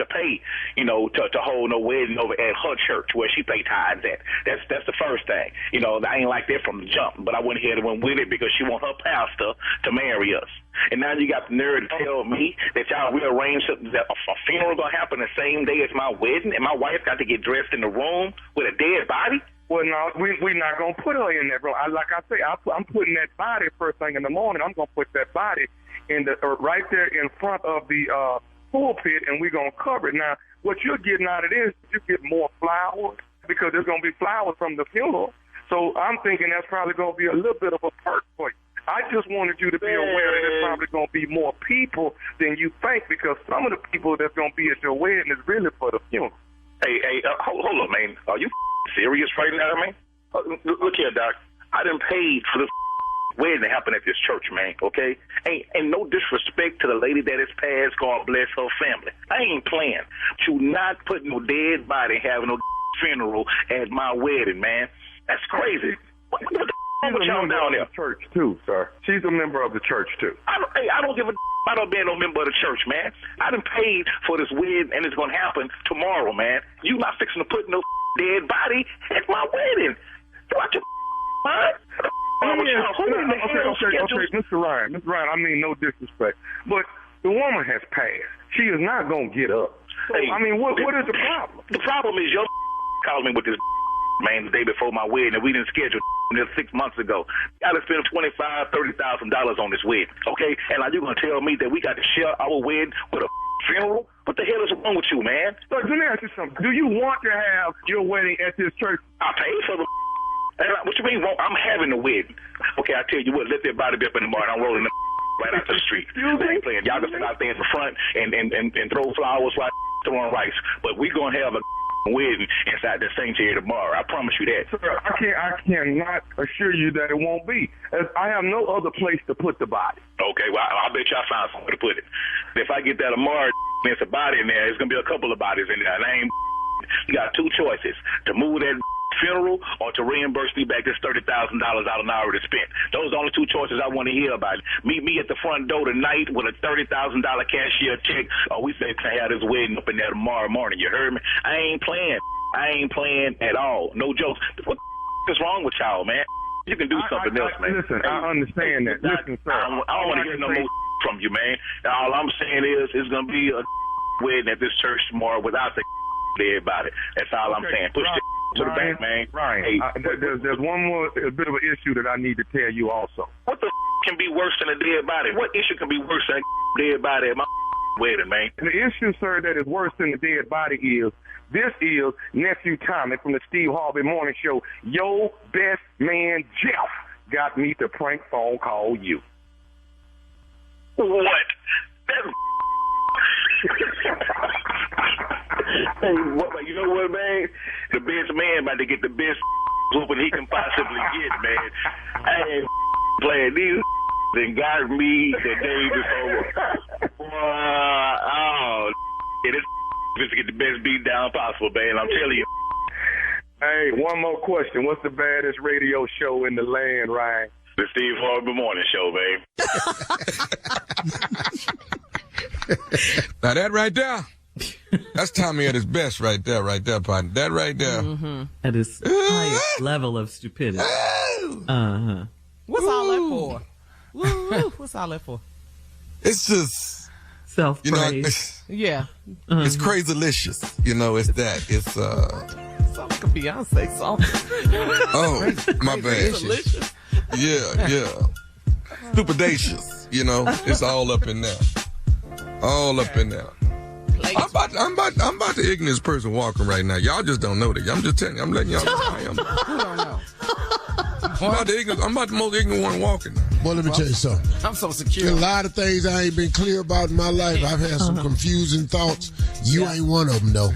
pay, to hold no wedding over at her church where she pay tithes at. That's the first thing. I ain't like that from the jump, but I went ahead and went with it because she want her pastor to marry us. And now you got the nerve to tell me that y'all rearranged that a funeral gonna happen the same day as my wedding, and my wife got to get dressed in the room with a dead body. Well, no, we're not gonna put her in that room. Like I say, I'm putting that body first thing in the morning. I'm gonna put that body in right there in front of the pulpit, and we're gonna cover it. Now, what you're getting out of this, you get more flowers because there's gonna be flowers from the funeral. So I'm thinking that's probably gonna be a little bit of a perk for you. I just wanted you to be aware that there's probably going to be more people than you think, because some of the people that's going to be at your wedding is really for the funeral. Hey, hold on, man. Are you serious right now, man? Look here, Doc. I done paid for this wedding to happen at this church, man, okay? And no disrespect to the lady that is passed. God bless her family. I ain't playing. To not put no dead body having no funeral at my wedding, man. That's crazy. What the She's a member of the church, too, sir. She's a member of the church, too. I don't give a about being no member of the church, man. I done paid for this wedding, and it's going to happen tomorrow, man. You not fixing to put no dead body at my wedding. You out your mind? Okay, Mr. Ryan, I mean no disrespect, but the woman has passed. She is not going to get up. So, I mean, what is the problem? The problem is your called me with this man the day before my wedding, and we didn't schedule this 6 months ago. I got to spend $25,000, $30,000 on this wedding, okay? And now you're going to tell me that we got to share our wedding with a funeral? What the hell is wrong with you, man? Look, let me ask you something. Do you want to have your wedding at this church? I paid for the what you mean? I'm having the wedding. Okay, I tell you what, let that body be up in the morning. I'm rolling right out the street. Y'all can sit out there in the front and throw flowers while throwing rice. But we going to have a wedding inside the sanctuary tomorrow. I promise you that. Sir, I cannot assure you that it won't be. As I have no other place to put the body. Okay, well, I bet you I found somewhere to put it. If I get that tomorrow, there's a body in there. There's going to be a couple of bodies in there. And I ain't. You got two choices: to move that funeral or to reimburse me back this $30,000 out an hour to spent. Those are the only two choices I want to hear about. Meet me at the front door tonight with a $30,000 cashier check, or we say can have this wedding up in there tomorrow morning. You heard me? I ain't playing at all. No jokes. What is wrong with y'all, man? You can do something else, man. Listen, I understand that. Listen, sir. I don't want to hear no more from you, man. All I'm saying is it's going to be a wedding at this church tomorrow without the everybody. That's all I'm saying. Push to the back, man. Right. Hey, there's one more a bit of an issue that I need to tell you also. what the can be worse than a dead body? What issue can be worse than a dead body at my wedding, man? The issue, sir, that is worse than the dead body is nephew Tommy from the Steve Harvey Morning Show. Your best man Jeff got me to prank phone call you. What? That's hey, you know what, man? The best man about to get the best whooping he can possibly get, man. I ain't playing these and got me the day before. This to get the best beat down possible, man. I'm telling you. Hey, one more question. What's the baddest radio show in the land, Ryan? The Steve Harvey Morning Show, babe. Now that right there, that's Tommy at his best right there, partner. That right there. Mm-hmm. At his highest level of stupidity. Uh-huh. What's all that for? What's all that for? It's just self-praise. Yeah. It's crazylicious. It's that. It's Sounds like a Beyonce song. Oh, my bad. Yeah. Stupidacious. It's all up in there. All up in there. I'm about the ignorant person walking right now. Y'all just don't know that. I'm just telling you. I'm letting y'all know I am. Who don't know? I'm about the most ignorant one walking now. Well, let me tell you something. I'm so secure. There's a lot of things I ain't been clear about in my life. I've had some confusing thoughts. You ain't one of them, though.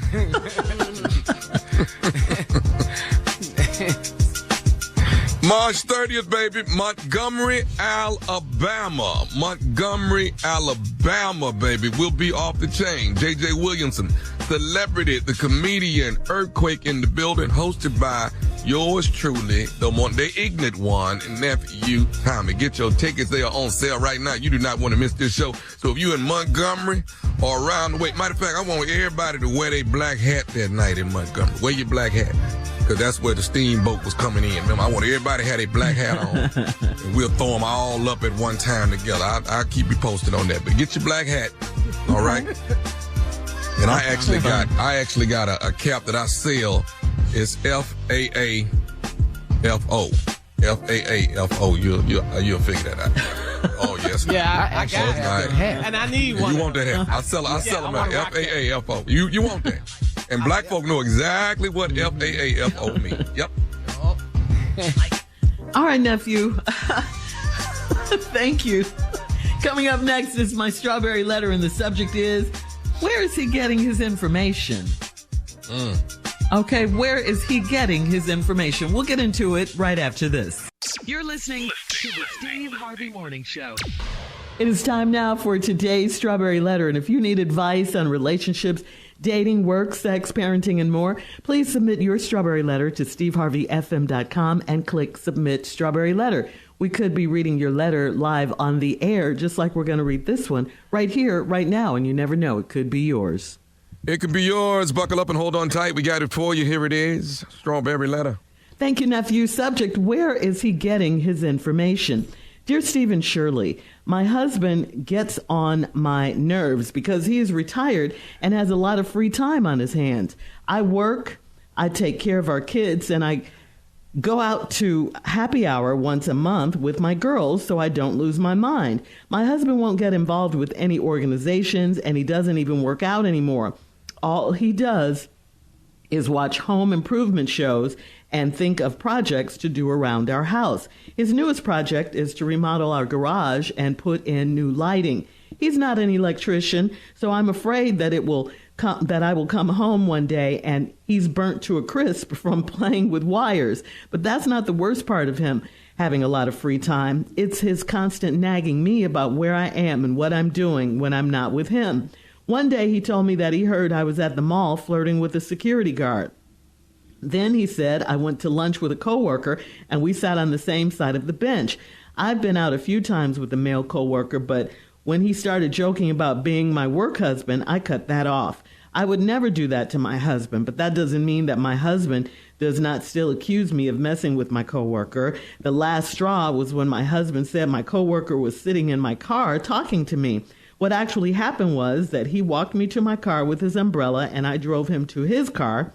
March 30th, baby, Montgomery, Alabama. Montgomery, Alabama, baby, will be off the chain. J.J. Williamson, celebrity, the comedian, earthquake in the building, hosted by yours truly, the ignorant one, nephew Tommy. Get your tickets. They are on sale right now. You do not want to miss this show. So if you're in Montgomery or around the way, matter of fact, I want everybody to wear their black hat that night in Montgomery. Wear your black hat. Because that's where the steamboat was coming in. Remember, I want everybody to have their black hat on. And we'll throw them all up at one time together. I'll keep you posted on that. But get your black hat, all right? And I actually got a cap that I sell. It's FAAFO. FAAFO. You'll figure that out. Oh, yes. Yeah, I got that hat. And I need one. You want that hat? I sell them at FAAFO. You want that? And black folk know exactly what FAAFO means. Yep. All right, nephew. Thank you. Coming up next is my strawberry letter, and the subject is, where is he getting his information? Okay, where is he getting his information? We'll get into it right after this. You're listening to the Steve Harvey Morning Show. It is time now for today's strawberry letter, and if you need advice on relationships, dating, work, sex, parenting, and more, please submit your strawberry letter to steveharveyfm.com and click Submit Strawberry Letter. We could be reading your letter live on the air, just like we're going to read this one right here, right now, and you never know, it could be yours. It could be yours. Buckle up and hold on tight. We got it for you. Here it is. Strawberry letter. Thank you, nephew. Subject, where is he getting his information? Dear Stephen Shirley, my husband gets on my nerves because he is retired and has a lot of free time on his hands. I work, I take care of our kids, and I go out to happy hour once a month with my girls so I don't lose my mind. My husband won't get involved with any organizations, and he doesn't even work out anymore. All he does is watch home improvement shows and think of projects to do around our house. His newest project is to remodel our garage and put in new lighting. He's not an electrician, so I'm afraid that it will that I will come home one day and he's burnt to a crisp from playing with wires. But that's not the worst part of him having a lot of free time. It's his constant nagging me about where I am and what I'm doing when I'm not with him. One day he told me that he heard I was at the mall flirting with a security guard. Then he said I went to lunch with a coworker and we sat on the same side of the bench. I've been out a few times with a male coworker, but when he started joking about being my work husband, I cut that off. I would never do that to my husband, but that doesn't mean that my husband does not still accuse me of messing with my coworker. The last straw was when my husband said my coworker was sitting in my car talking to me. What actually happened was that he walked me to my car with his umbrella and I drove him to his car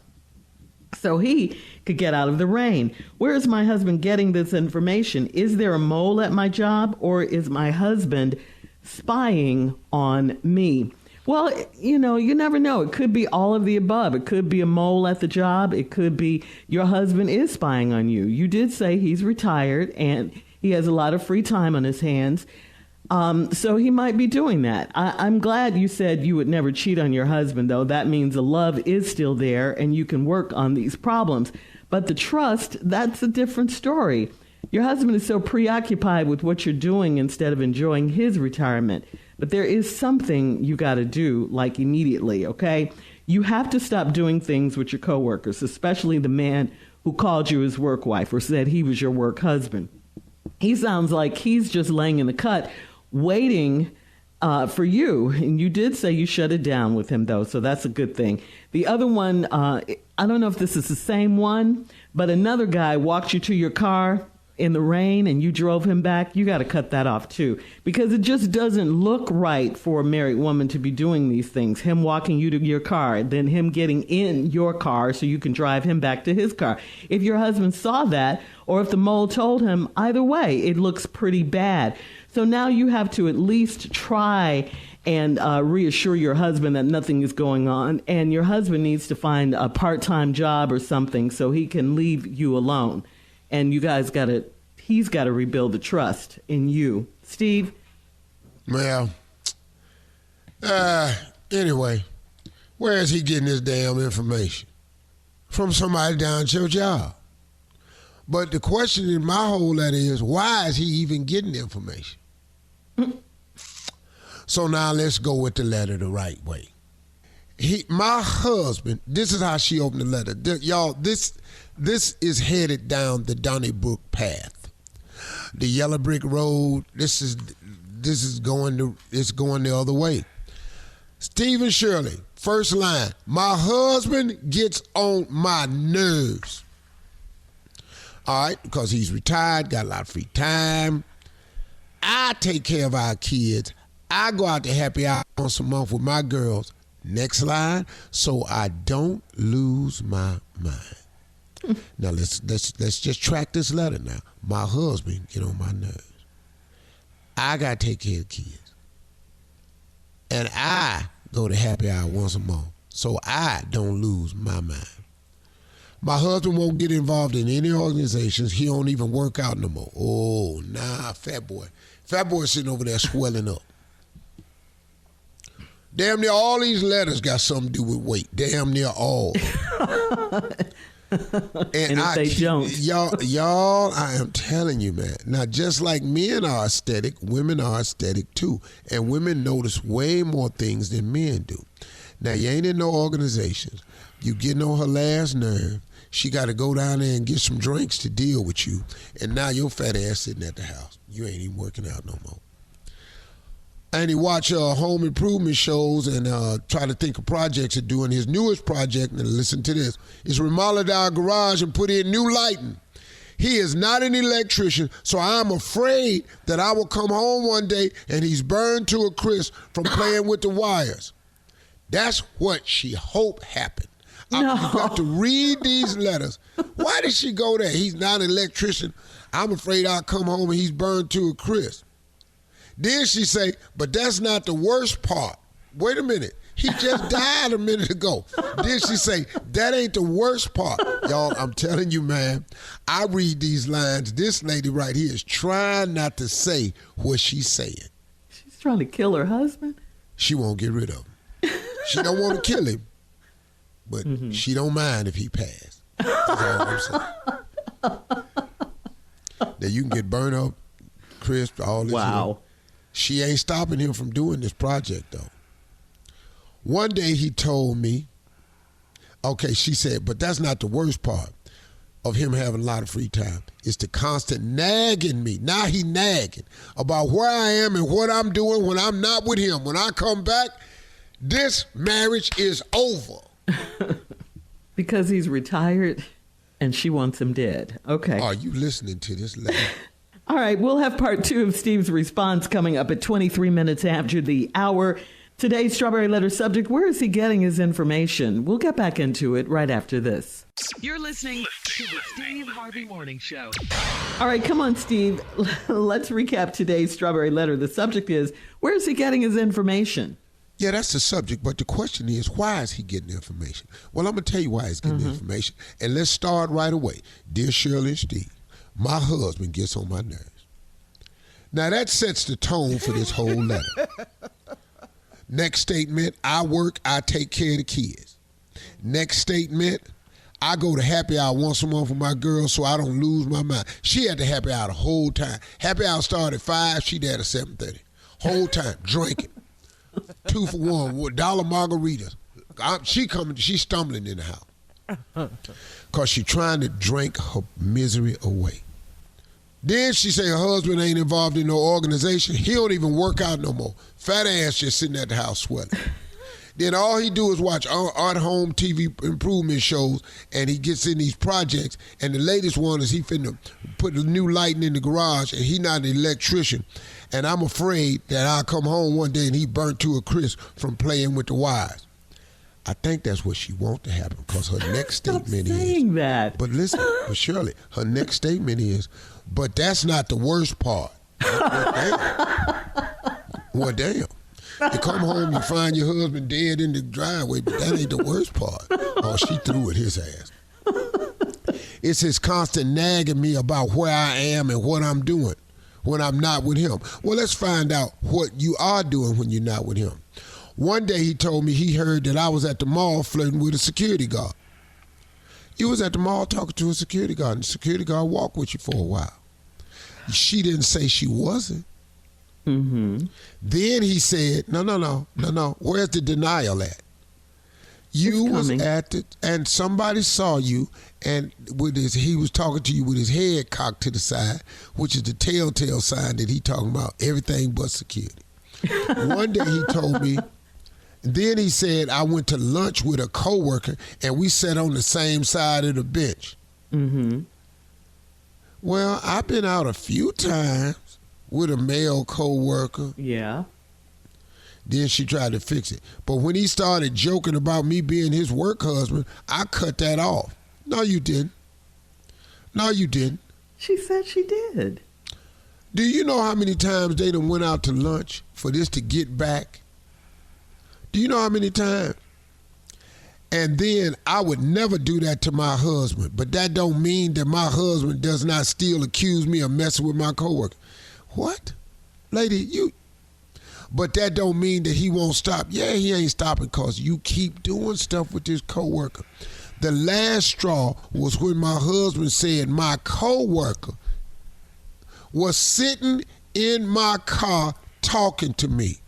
so he could get out of the rain. Where is my husband getting this information? Is there a mole at my job, or is my husband spying on me? Well, you never know. It could be all of the above. It could be a mole at the job. It could be your husband is spying on you. You did say he's retired and he has a lot of free time on his hands. So he might be doing that. I'm glad you said you would never cheat on your husband, though. That means the love is still there and you can work on these problems. But the trust, that's a different story. Your husband is so preoccupied with what you're doing instead of enjoying his retirement. But there is something you got to do, like immediately, okay? You have to stop doing things with your coworkers, especially the man who called you his work wife or said he was your work husband. He sounds like he's just laying in the cut waiting for you. And you did say you shut it down with him, though, so that's a good thing. The other one, I don't know if this is the same one, but another guy walked you to your car in the rain and you drove him back. You got to cut that off, too, because it just doesn't look right for a married woman to be doing these things. Him walking you to your car, then him getting in your car so you can drive him back to his car. If your husband saw that, or if the mole told him, either way, it looks pretty bad. So now you have to at least try and reassure your husband that nothing is going on. And your husband needs to find a part-time job or something so he can leave you alone. And you guys he's got to rebuild the trust in you. Steve? Well, anyway, where is he getting this damn information? From somebody down at your job. But the question in my whole letter is, why is he even getting the information? So now let's go with the letter the right way. My husband, this is how she opened the letter. Y'all, this is headed down the Donnybrook path. The yellow brick road, this is going the other way. Stephen Shirley, first line, my husband gets on my nerves. All right, because he's retired, got a lot of free time. I take care of our kids. I go out to happy hour once a month with my girls. Next line, so I don't lose my mind. Now let's just track this letter now. My husband get on my nerves. I gotta take care of kids. And I go to happy hour once a month, so I don't lose my mind. My husband won't get involved in any organizations. He don't even work out no more. Oh, nah, fat boy. Fat boy sitting over there swelling up. Damn near all these letters got something to do with weight. Damn near all. And if they don't. Y'all, I am telling you, man. Now, just like men are aesthetic, women are aesthetic too. And women notice way more things than men do. Now, you ain't in no organizations. You getting on her last nerve. She got to go down there and get some drinks to deal with you. And now your fat ass sitting at the house. You ain't even working out no more. And he watch home improvement shows and try to think of projects to do. And his newest project, and listen to this, is remodel our garage and put in new lighting. He is not an electrician, so I'm afraid that I will come home one day and he's burned to a crisp from playing with the wires. That's what she hoped happened. No. You got to read these letters. Why did she go there? He's not an electrician. I'm afraid I'll come home and he's burned to a crisp. Then she say, but that's not the worst part. Wait a minute. He just died a minute ago. Then she say, that ain't the worst part. Y'all, I'm telling you, man, I read these lines. This lady right here is trying not to say what she's saying. She's trying to kill her husband? She won't get rid of him. She don't want to kill him, but she don't mind if he pass. That's all I'm saying. Now you can get burned up, crisp, all this. Wow. She ain't stopping him from doing this project, though. One day he told me, okay, she said, but that's not the worst part of him having a lot of free time. It's the constant nagging me. Now he nagging about where I am and what I'm doing when I'm not with him. When I come back, this marriage is over. Because he's retired and she wants him dead. Okay. Are you listening to this lady? All right, we'll have part 2 of Steve's response coming up at 23 minutes after the hour. Today's Strawberry Letter subject, where is he getting his information? We'll get back into it right after this. You're listening to the Steve Harvey Morning Show. All right, come on, Steve. Let's recap today's Strawberry Letter. The subject is, where is he getting his information? Yeah, that's the subject, but the question is, why is he getting the information? Well, I'm going to tell you why he's getting the information, and let's start right away. Dear Shirley and Steve, my husband gets on my nerves. Now, that sets the tone for this whole letter. Next statement, I work, I take care of the kids. Next statement, I go to happy hour once a month with my girl so I don't lose my mind. She had the happy hour the whole time. Happy hour started at 5, she there at 7:30. Whole time, drinking. 2 for $1, dollar margaritas. She's stumbling in the house. Because she trying to drink her misery away. Then she say her husband ain't involved in no organization. He don't even work out no more. Fat ass just sitting at the house sweating. Then all he do is watch at-home TV improvement shows, and he gets in these projects. And the latest one is he finna put a new lighting in the garage, and he not an electrician. And I'm afraid that I'll come home one day and he burnt to a crisp from playing with the wires. I think that's what she wants to happen, because her next statement is that. But listen, but Shirley, her next statement is, but that's not the worst part. Well, damn. You come home, you find your husband dead in the driveway, but that ain't the worst part. Oh, she threw at his ass. It's his constant nagging me about where I am and what I'm doing when I'm not with him. Well, let's find out what you are doing when you're not with him. One day he told me he heard that I was at the mall flirting with a security guard. You was at the mall talking to a security guard, and the security guard walked with you for a while. She didn't say she wasn't. Then he said, no. Where's the denial at? You was at it, and somebody saw you, and he was talking to you with his head cocked to the side, which is the telltale sign that he talking about everything but security. One day he told me, then he said, I went to lunch with a coworker, and we sat on the same side of the bench. Well, I've been out a few times with a male coworker. Yeah. Then she tried to fix it. But when he started joking about me being his work husband, I cut that off. No, you didn't. No, you didn't. She said she did. Do you know how many times they done went out to lunch for this to get back? Do you know how many times? And then I would never do that to my husband. But that don't mean that my husband does not still accuse me of messing with my coworker. What? Lady, you... But that don't mean that he won't stop. Yeah, he ain't stopping because you keep doing stuff with this coworker. The last straw was when my husband said my coworker was sitting in my car talking to me.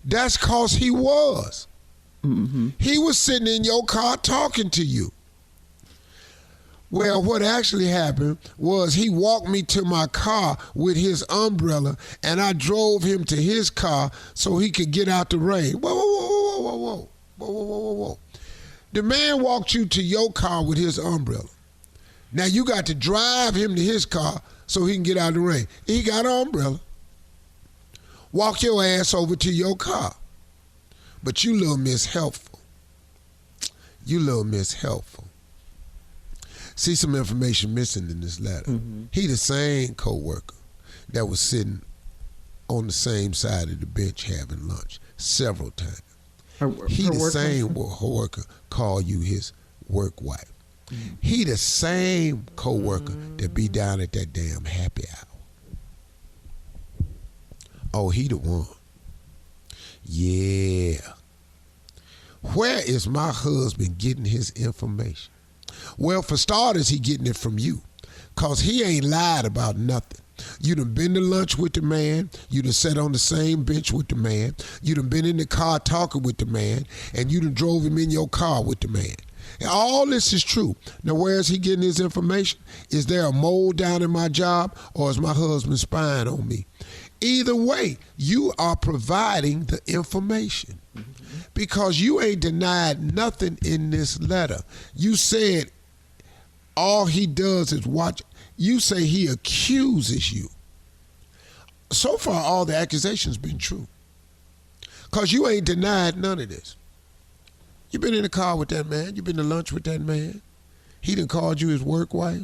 That's because he was. He was sitting in your car talking to you. Well, what actually happened was he walked me to my car with his umbrella, and I drove him to his car so he could get out the rain. Whoa. The man walked you to your car with his umbrella. Now you got to drive him to his car so he can get out of the rain. He got an umbrella. Walk your ass over to your car. But you little Miss Helpful. See some information missing in this letter. He the same coworker that was sitting on the same side of the bench having lunch several times. He the same coworker call you his work wife. He the same coworker that be down at that damn happy hour. Oh, he the one. Yeah. where is my husband getting his information? Well, for starters, he getting it from you, because he ain't lied about nothing. You done been to lunch with the man. You done sat on the same bench with the man. You done been in the car talking with the man. And you done drove him in your car with the man. And all this is true. Now, where is he getting his information? Is there a mole down in my job, or is my husband spying on me? Either way, you are providing the information, because you ain't denied nothing in this letter. You said all he does is watch. You say he accuses you. So far, all the accusations been true, because you ain't denied none of this. You been in the car with that man. You been to lunch with that man. He done called you his work wife.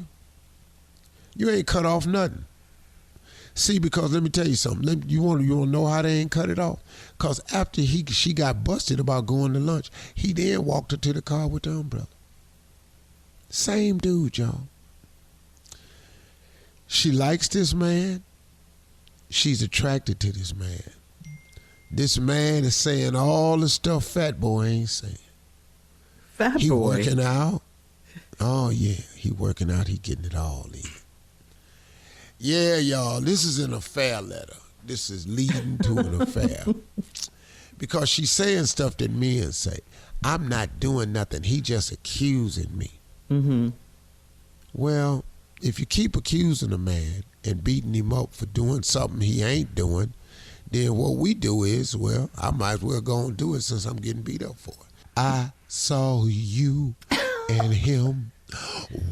You ain't cut off nothing. See, because let me tell you something. You want to know how they ain't cut it off? Because after she got busted about going to lunch, he then walked her to the car with the umbrella. Same dude, y'all. She likes this man. She's attracted to this man. This man is saying all the stuff Fat Boy ain't saying. Fat He Boy. working out. Oh, yeah. He working out. He getting it all in. Yeah, y'all. This is an affair letter. This is leading to an affair. Because she's saying stuff that men say. I'm not doing nothing. He just accusing me. Mm-hmm. Well, if you keep accusing a man and beating him up for doing something he ain't doing, then what we do is, well, I might as well go and do it since I'm getting beat up for it. I saw you and him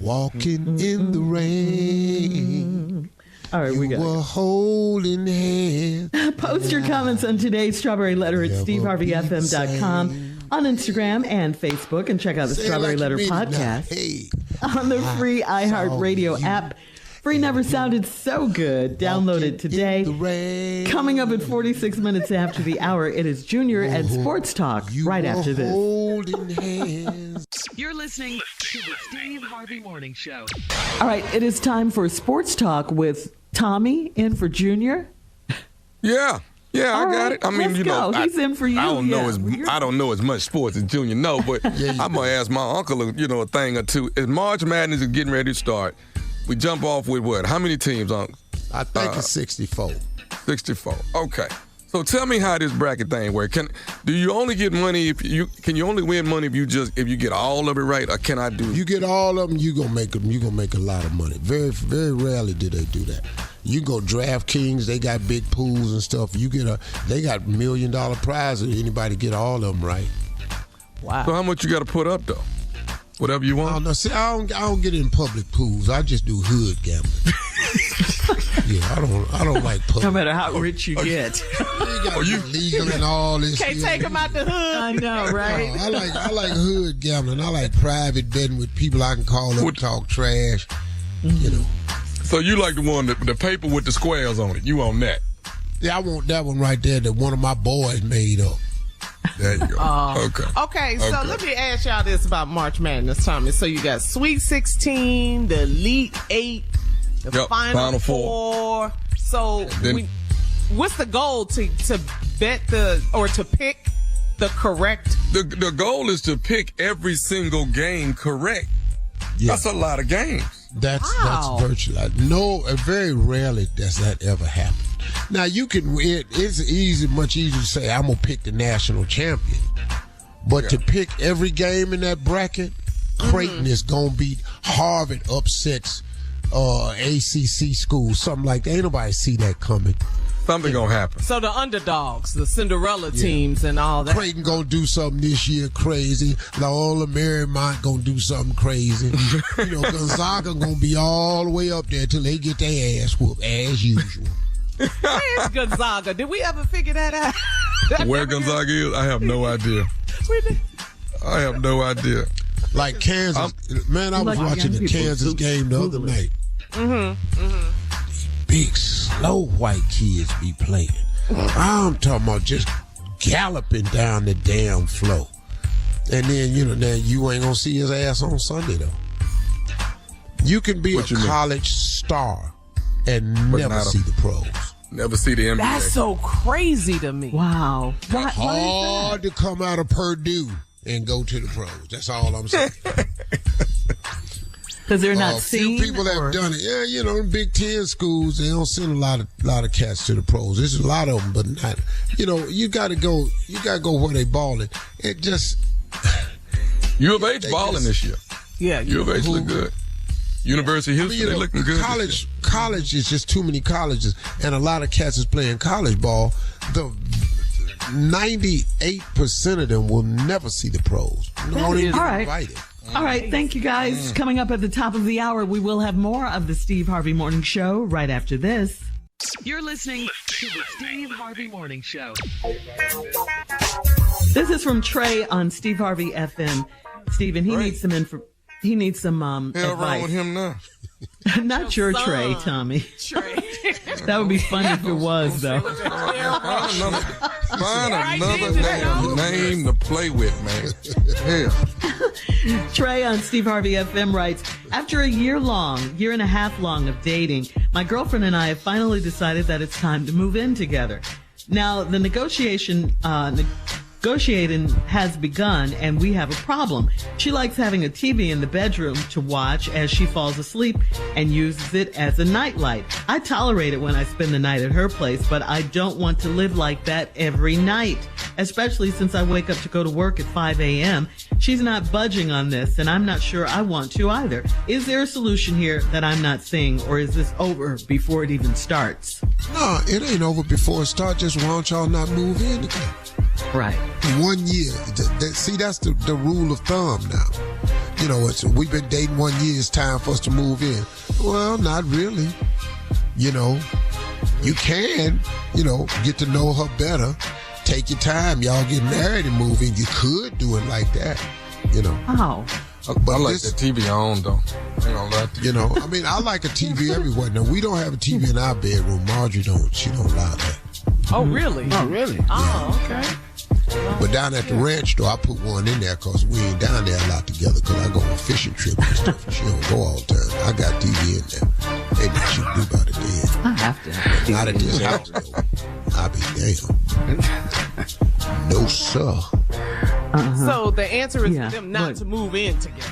walking in the rain. All right, we You got were holding hands. Post your comments on today's Strawberry Letter at SteveHarveyFM.com, on Instagram and Facebook, and check out the Say it Strawberry like Letter you mean it now. podcast Hey, on the free iHeartRadio you app. Free never sounded so good. Download it today. Coming up at 46 minutes after the hour, it is Junior and Sports Talk right after this. holding hands. You're listening to the Steve Harvey Morning Show. All right, it is time for Sports Talk with Tommy in for Junior. Yeah, All I got right, it. I mean, let's you know, go. He's in for you. I don't know Yeah. I don't know as much sports as Junior know, but I'm gonna ask my uncle, a thing or two. As March Madness is getting ready to start, we jump off with what? How many teams, Uncle? I think it's 64. 64. Okay. So tell me how this bracket thing works. Do you only get money can you only win money if you get all of it right, or can I do? You get all of them, you gonna make a lot of money. Very, very rarely do they do that. You go DraftKings, they got big pools and stuff. They got $1 million prizes if anybody get all of them right. Wow. So how much you got to put up though? Whatever you I want. don't know. See, I don't get in public pools. I just do hood gambling. Yeah, I don't like public. No matter how rich you get. You legal and all this. Can't take him out the hood. I know, right? I like hood gambling. I like private betting with people I can call up and talk trash. You know. So you like the one the paper with the squares on it. You on that? Yeah, I want that one right there that one of my boys made up. There you go. Okay, so let me ask y'all this about March Madness, Tommy. So you got Sweet 16, the Elite 8, the Final Four. So what's the goal to bet to pick the correct? The goal is to pick every single game correct. Yeah. That's a lot of games. That's virtually very rarely does that ever happen. Now it's much easier to say I'm gonna pick the national champion, but to pick every game in that bracket, Creighton is gonna beat Harvard, upsets ACC school, something like that. Ain't nobody see that coming. Something gonna happen. So the underdogs, the Cinderella teams, and all that. Creighton gonna do something this year crazy. Loyola Marymount gonna do something crazy. Gonzaga gonna be all the way up there till they get their ass whooped as usual. Where's Gonzaga? Did we ever figure that out? Where Gonzaga is, I have no idea. I have no idea. Like Kansas, man, I was watching the Kansas game the other night. Big, slow white kids be playing. I'm talking about just galloping down the damn floor. And then, you ain't gonna see his ass on Sunday, though. You can be a college star and never see the pros. Never see the NBA. That's so crazy to me. Wow. Hard to come out of Purdue and go to the pros. That's all I'm saying. Because they're not seen. Few people have done it. Yeah, you know, the Big Ten schools, they don't send a lot of cats to the pros. There's a lot of them, but not. You know, you got to go where they balling. It just. U of H balling this year. Yeah, U of H look good. University of Houston, they looking good. College is just too many colleges, and a lot of cats is playing college ball. The 98% of them will never see the pros. All right, thank you guys. Coming up at the top of the hour, we will have more of the Steve Harvey Morning Show right after this. You're listening to the Steve Harvey Morning Show. This is from Trey on Steve Harvey FM. Steven, he needs some advice. Wrong with him now? Not your Trey, Tommy. Trey. That would be funny if it was, though. Find another name to play with, man. Hell. Trey on Steve Harvey FM writes, after a year and a half long of dating, my girlfriend and I have finally decided that it's time to move in together. Now, the negotiating has begun, and we have a problem. She likes having a TV in the bedroom to watch as she falls asleep and uses it as a nightlight. I tolerate it when I spend the night at her place, but I don't want to live like that every night, especially since I wake up to go to work at 5 a.m. She's not budging on this, and I'm not sure I want to either. Is there a solution here that I'm not seeing, or is this over before it even starts? No, it ain't over before it starts. Just why don't y'all not move in together? Right. 1 year. See, that's the rule of thumb now. You know, we've been dating 1 year. It's time for us to move in. Well, not really. You know, you can, get to know her better. Take your time. Y'all get married and move in. You could do it like that, Oh. But I like that TV on, though. I ain't gonna lie to you. I like a TV everywhere. Now, we don't have a TV in our bedroom. Marjorie don't. She don't allow that. Oh, really? Oh, really? Oh, okay. But down at the ranch, though, I put one in there because we ain't down there a lot together because I go on a fishing trip and stuff. And she don't go all the time. I got TV in there. Ain't nothing she can do about it then. I have to have TV. Not at this house, though. I'll be damn. No, sir. So the answer is for them not to move in together.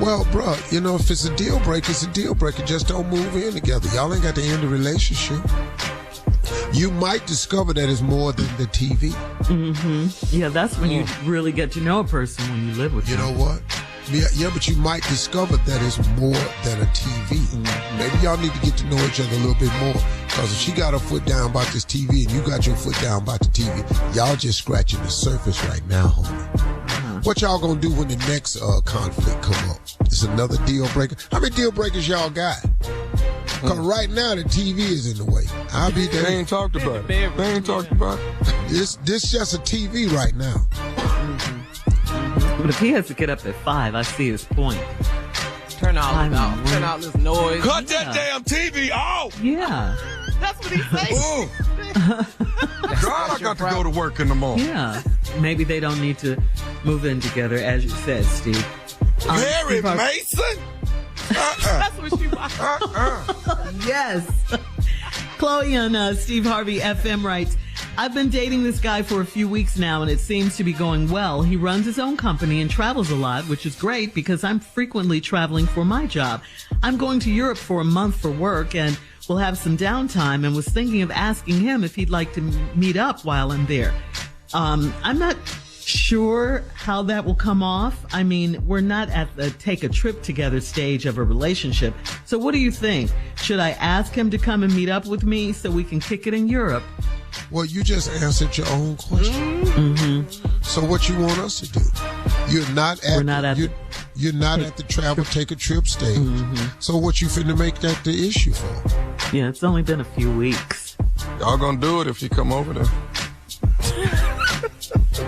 Well, bro, if it's a deal breaker, it's a deal breaker. Just don't move in together. Y'all ain't got to end the relationship. You might discover that it's more than the TV. Mm-hmm. Yeah, that's when you really get to know a person, when you live with them. You know what? Yeah, but you might discover that it's more than a TV. Mm-hmm. Maybe y'all need to get to know each other a little bit more. Because if she got her foot down about this TV and you got your foot down about the TV, y'all just scratching the surface right now, homie. What y'all gonna do when the next conflict come up? It's another deal breaker. How many deal breakers y'all got? Because right now the TV is in the way. I'll be there. They ain't talked about it. They ain't talked about it. This just a TV right now. But if he has to get up at 5, I see his point. Turn out this noise. Cut that damn TV off! Yeah. That's what he said. God, I got to go to work in the morning. Yeah. Maybe they don't need to move in together, as you said, Steve. Perry Mason? That's what she wants. Yes. Chloe on Steve Harvey FM writes, I've been dating this guy for a few weeks now, and it seems to be going well. He runs his own company and travels a lot, which is great because I'm frequently traveling for my job. I'm going to Europe for a month for work, and we'll have some downtime, and was thinking of asking him if he'd like to meet up while I'm there. I'm not sure how that will come off. I mean, we're not at the take a trip together stage of a relationship. So what do you think? Should I ask him to come and meet up with me so we can kick it in Europe? Well, you just answered your own question. Mm-hmm. So what you want us to do? You're not at the travel take a trip stage. Mm-hmm. So what you finna make that the issue for? Yeah, it's only been a few weeks. Y'all gonna do it if you come over there.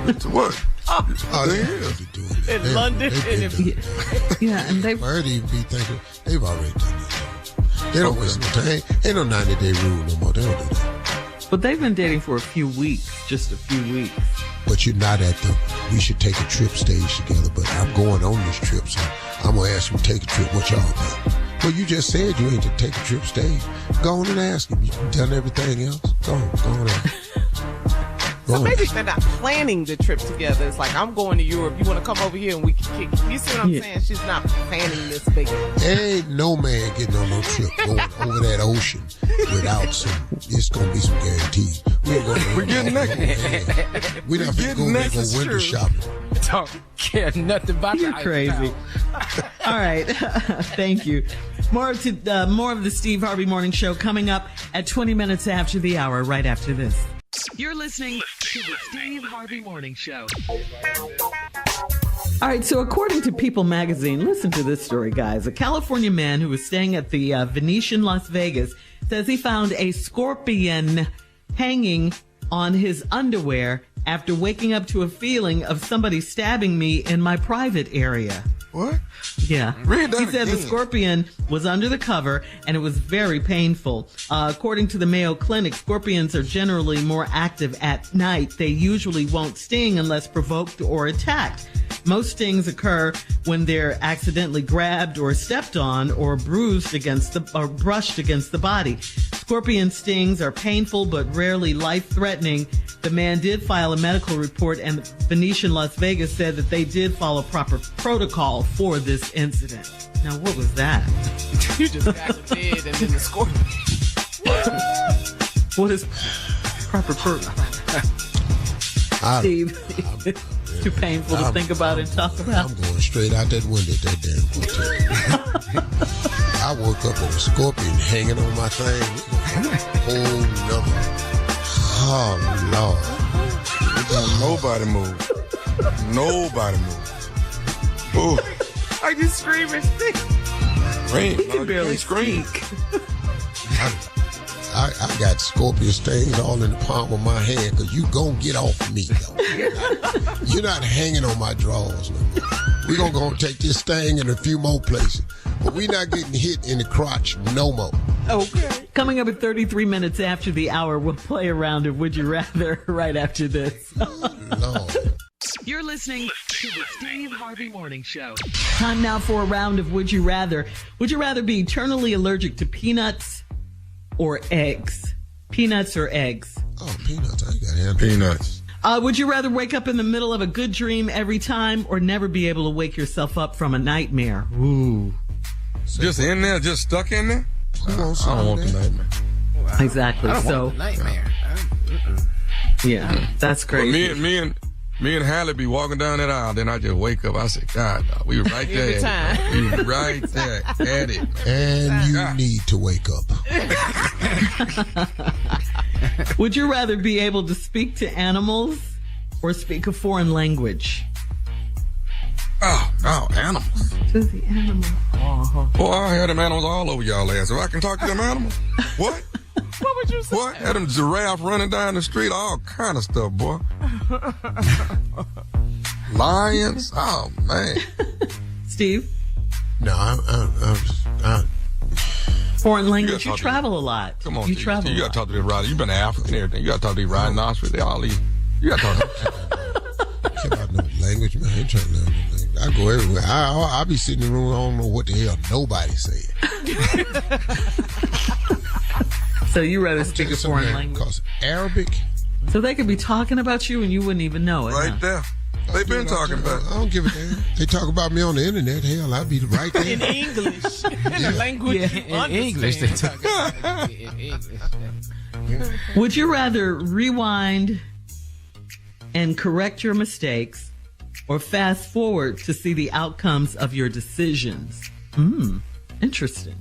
To what? Oh, they will be doing it. In London. Yeah, and they've already be thinking they've already done it. They don't waste no time. Ain't no 90-day rule no more. They don't do that. But they've been dating for a few weeks, just a few weeks. But you're not at the we should take a trip stage together, but I'm going on this trip, so I'm going to ask you to take a trip. What y'all think? Well, you just said you ain't to take a trip stage. Go on and ask him. You've done everything else. Go on. So maybe they're not planning the trip together. It's like, I'm going to Europe. You want to come over here and we can kick. You see what I'm saying? She's not planning this big. Ain't no man getting on no trip going over that ocean without some. It's gonna be some guarantees. We're getting naked. We're not gonna go window shopping. Don't care nothing about You're crazy. All right. Thank you. More of the Steve Harvey Morning Show coming up at 20 minutes after the hour, right after this. You're listening to the Steve Harvey Morning Show. All right, so according to People magazine, listen to this story, guys. A California man who was staying at the Venetian, Las Vegas, says he found a scorpion hanging on his underwear after waking up to a feeling of somebody stabbing me in my private area. What? Yeah. Read that He said again. the scorpion was under the cover and it was very painful. According to the Mayo Clinic, scorpions are generally more active at night. They usually won't sting unless provoked or attacked. Most stings occur when they're accidentally grabbed or stepped on or brushed against the body. Scorpion stings are painful but rarely life-threatening. The man did file a medical report, and Venetian Las Vegas said that they did follow proper protocol for this incident. Now, what was that? You just got the bed and then the scorpion. What is proper protocol? Steve, it's too painful to think about and talk about. I'm going straight out that window at that damn hotel. I woke up with a scorpion hanging on my thing. Whole number. Oh, Lord. Nobody move. Nobody move. Ooh. Are you screaming? Scream. He can barely scream. I got scorpion stings all in the palm of my hand because you gonna get off of me, though. You're not hanging on my drawers no more. We're gonna go and take this sting in a few more places, but we're not getting hit in the crotch no more. Okay. Coming up at 33 minutes after the hour, we'll play a round of Would You Rather right after this. Lord. You're listening to the Steve Harvey Morning Show. Time now for a round of Would You Rather. Would you rather be eternally allergic to peanuts or eggs? Peanuts or eggs? Oh, peanuts. I got hand Peanuts. Would you rather wake up in the middle of a good dream every time or never be able to wake yourself up from a nightmare? Ooh. Just in there, just stuck in there? Who wants I don't want the nightmare. Exactly. I don't So, want the nightmare. yeah, that's crazy. But me and Hallie be walking down that aisle, then I just wake up. I say, God, no, we were right there. Every time. We were right there at it. And you need to wake up. Would you rather be able to speak to animals or speak a foreign language? Oh, animals. To the animal. Boy, I had them animals all over y'all ass. So I can talk to them animals? What? What would you say? What? Had them giraffe running down the street, all kind of stuff, boy. Lions? Oh, man. Steve? No, I'm Foreign language. You You travel a lot. Come on, You Steve. travel You a got lot. to talk to this rider. You've been to Africa and everything. You got to talk to these rhinoceros. They all these. You got to talk to them. care about no language, man. I ain't trying to learn no language. I go everywhere. I'll be sitting in the room. I don't know what the hell nobody said. So you rather speak a foreign language? Because Arabic. So they could be talking about you and you wouldn't even know it. Right huh? there. They've been talking about it. I don't give a damn. They talk about me on the internet. Hell, I'll be right there. In English. In the language you In English, they talk about it. In English. Would you rather rewind and correct your mistakes or fast forward to see the outcomes of your decisions? Interesting.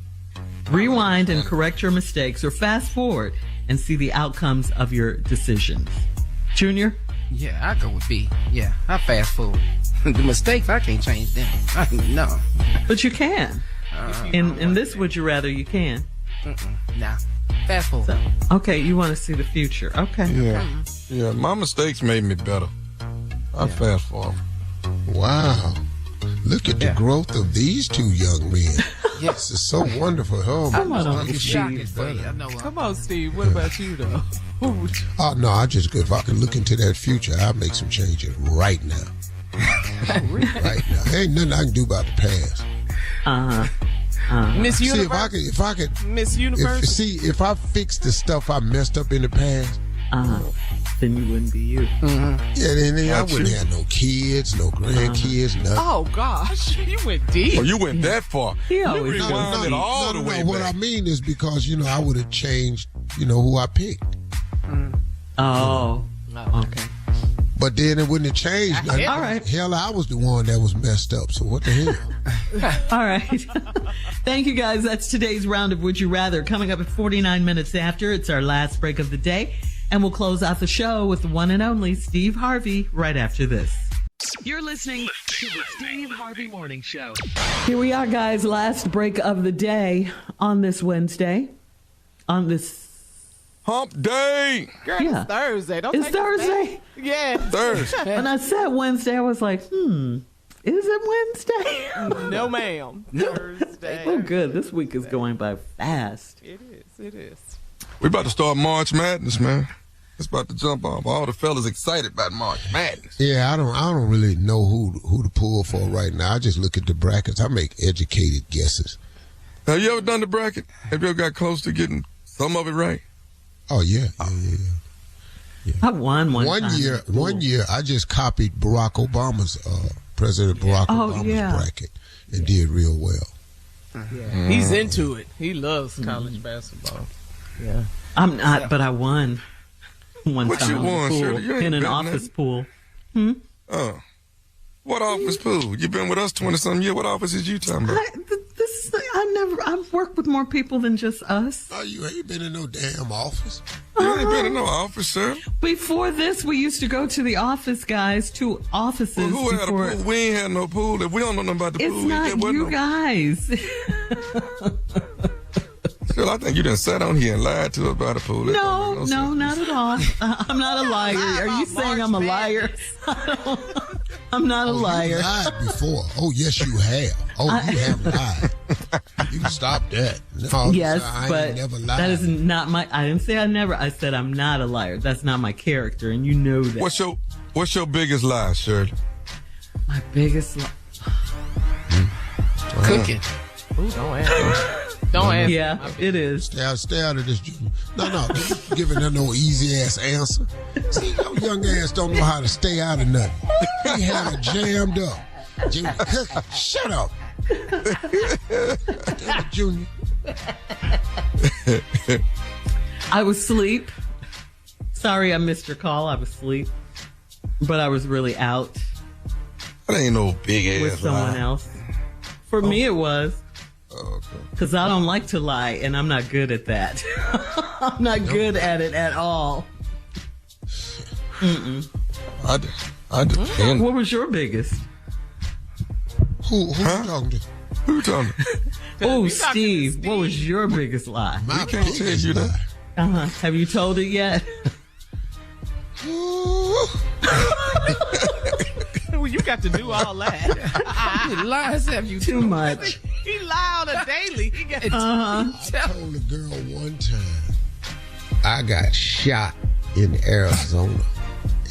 Rewind and correct your mistakes or fast forward and see the outcomes of your decisions. Junior? Yeah, I go with B. Yeah, I fast forward. The mistakes, I can't change them. No. But you can. In this Would You Rather, you can. Nah. Fast forward. So, okay, you want to see the future. Okay. Yeah, my mistakes made me better. I fast forward. Wow. Look at the growth of these two young men. Yes. This is so wonderful. Oh, Come on, my Uncle Shocking, Steve. buddy. I know. Come on, Steve. What about you, though? Oh, no, if I can look into that future, I'll make some changes right now. Right now. Ain't nothing I can do about the past. Miss See, Universe? if I could, Miss Universe? if I fix the stuff I messed up in the past, then you wouldn't be you. Yeah, then I wouldn't have no kids, no grandkids, nothing. Oh, gosh. You went deep. Oh, you went that far. He always rewound it all the way What back. I mean is because, I would have changed, who I picked. Oh, okay. But then it wouldn't have changed nothing. All right. Hell, I was the one that was messed up, so what the hell? All right. Thank you, guys. That's today's round of Would You Rather. Coming up at 49 minutes after, it's our last break of the day. And we'll close out the show with the one and only Steve Harvey right after this. You're listening to the Steve Harvey Morning Show. Here we are, guys. Last break of the day on this Wednesday. On this Hump day. Girl, it's Thursday. Don't It's take us Thursday? back. Yeah. Thursday. When I said Wednesday, I was like, is it Wednesday? No, ma'am. Thursday. Oh, good. This week is going by fast. It is. It is. We about to start March Madness, man. It's about to jump off. All the fellas excited about March Madness. Yeah, I don't really know who to pull for right now. I just look at the brackets. I make educated guesses. Have you ever done the bracket? Have you ever got close to getting some of it right? Oh yeah. I won one time. One year, I just copied Barack Obama's President Barack Obama's bracket and did real well. Yeah. He's into it. He loves college basketball. Yeah. I'm not, but I won one What time you won, pool, Shirley? You ain't in an been office pool. What office pool? You been with us 20-something years. What office is you talking about? I've worked with more people than just us. Oh, you ain't been in no damn office. You ain't been in no office, sir. Before this, we used to go to the office, guys, to offices. Well, who had a pool? We ain't had no pool. If we don't know nothing about the It's pool, not you guys. Still, I think you done sat on here and lied to us about the pool. No, not at all. I'm not a liar. Are you saying I'm a liar? I'm not a liar. You lied before. Oh, yes, you have. Oh, you have lied. You can stop that. No, yes, I but ain't never lied. that is not my. I didn't say I never. I said I'm not a liar. That's not my character, and you know that. What's your biggest lie, Shirley? My biggest lie. Cooking. Ooh, don't answer. Don't answer. Yeah, it is. Stay out of this, Junior. No, don't giving her no easy ass answer. See, your young ass don't know how to stay out of nothing. He had her jammed up. Junior, cooking. Shut up. Damn it, Junior. I was asleep. Sorry, I missed your call. I was asleep, but I was really out. That ain't no big ass with someone else. For me, it was. Oh, okay. Because I don't like to lie, and I'm not good at that. I'm not good at it at all. I depend. What was your biggest? Who you talking to? Who you talking to? Oh, Steve, what was your biggest lie? My can't tell you that. Have you told it yet? Well, you got to do all that. Lies have you Too much. He lie on a daily. He got I told a girl one time I got shot in Arizona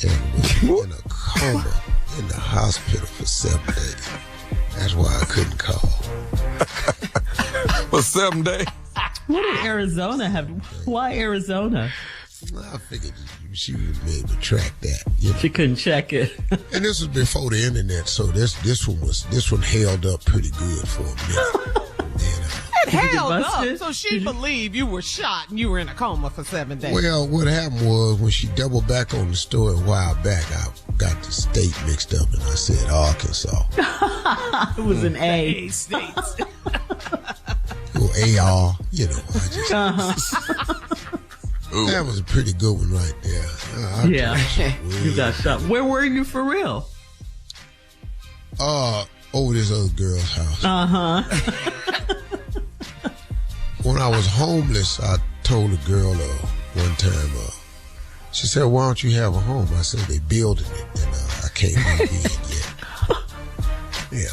and was in a coma in the hospital for 7 days. That's why I couldn't call. For 7 days. What did Arizona have? Why Arizona? I figured she would be able to track that. You know? She couldn't check it. And this was before the internet, so this one held up pretty good for a minute. It held up, so she believed you were shot and you were in a coma for 7 days. Well, what happened was when she doubled back on the story a while back, I got the state mixed up and I said Arkansas. It was an A. States. Or AR, you know. I just, that was a pretty good one right there. Yeah, you got shot. Where were you for real? Over this other girl's house. When I was homeless, I told a girl one time, she said, why don't you have a home? I said, they building it, and I can't move in yet. Yeah.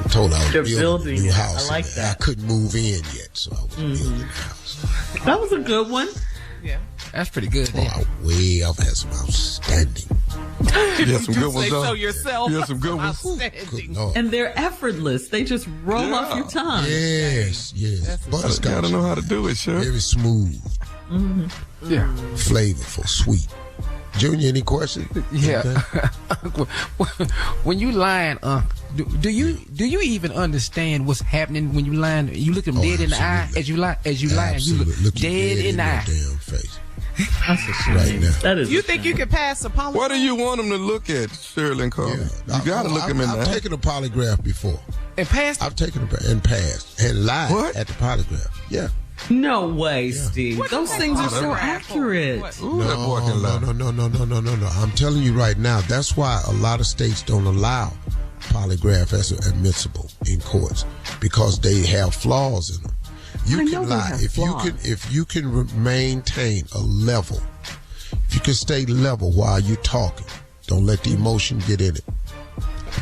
I told her I was building a new house. I like that. I couldn't move in yet, so I was building the house. That was a good one. Yeah. That's pretty good. I've had some outstanding. You had some good ones, though. So yourself. You had some good ones. And they're effortless. They just roll off your tongue. Yes. Butterscotch. You gotta know how to do it, sure. Very smooth. Yeah. Flavorful, sweet. Junior, any questions? Yeah. When you lying, do you even understand what's happening when you lying? You look them dead in the eye as you lie. You look dead in the eye. Damn face. That's a shame. Right now. That is. You think you can pass a polygraph? What do you want them to look at, Shirley and Carl? Yeah. You got to look them in the eye. I've taken a polygraph before. And passed? I've taken it and passed and lied at the polygraph. Yeah. No way, Steve. Those things are so accurate. No. I'm telling you right now, that's why a lot of states don't allow polygraph as admissible in courts, because they have flaws in them. You can lie if you can maintain a level. If you can stay level while you're talking, don't let the emotion get in it.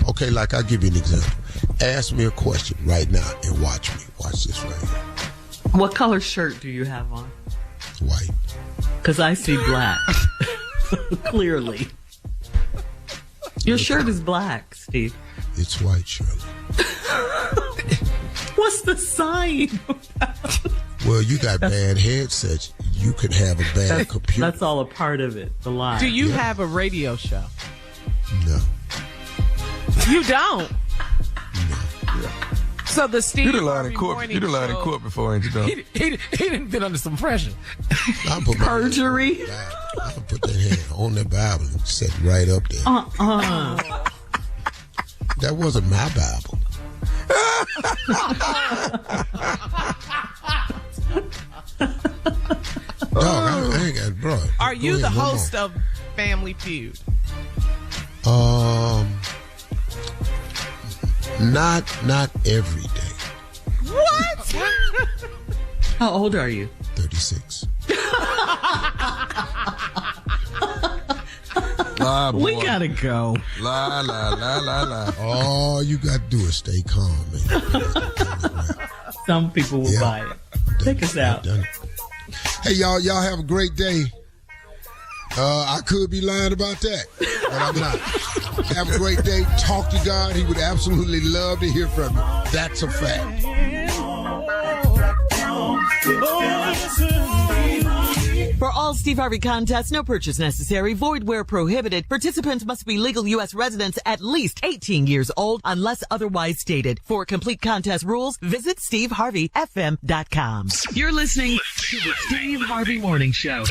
Okay, like I'll give you an example. Ask me a question right now and watch me. Watch this right here. What color shirt do you have on? White. Because I see black. Clearly. Your shirt is black, Steve. It's white, Shirley. What's the sign? Well, you got bad headsets. You could have a bad computer. That's all a part of it, the lie. Do you have a radio show? No. You don't? No. So the Steve You'd have lied in Harvey court. Morning You'd have lied in Show- court before, ain't you, done? He didn't been under some pressure. Perjury? I put that hand on that Bible and set it right up there. That wasn't my Bible. Dog, I ain't got, bro. Are you the host of Family Feud? Not every day. What? How old are you? 36. Lie, boy. We gotta go. Lie. All you got to do is stay calm, man. Some people will buy it. Take us out. Hey, y'all have a great day. I could be lying about that, but I'm not. Have a great day. Talk to God. He would absolutely love to hear from you. That's a fact. For all Steve Harvey contests, no purchase necessary, void where prohibited. Participants must be legal U.S. residents at least 18 years old unless otherwise stated. For complete contest rules, visit SteveHarveyFM.com. You're listening to the Steve Harvey Morning Show.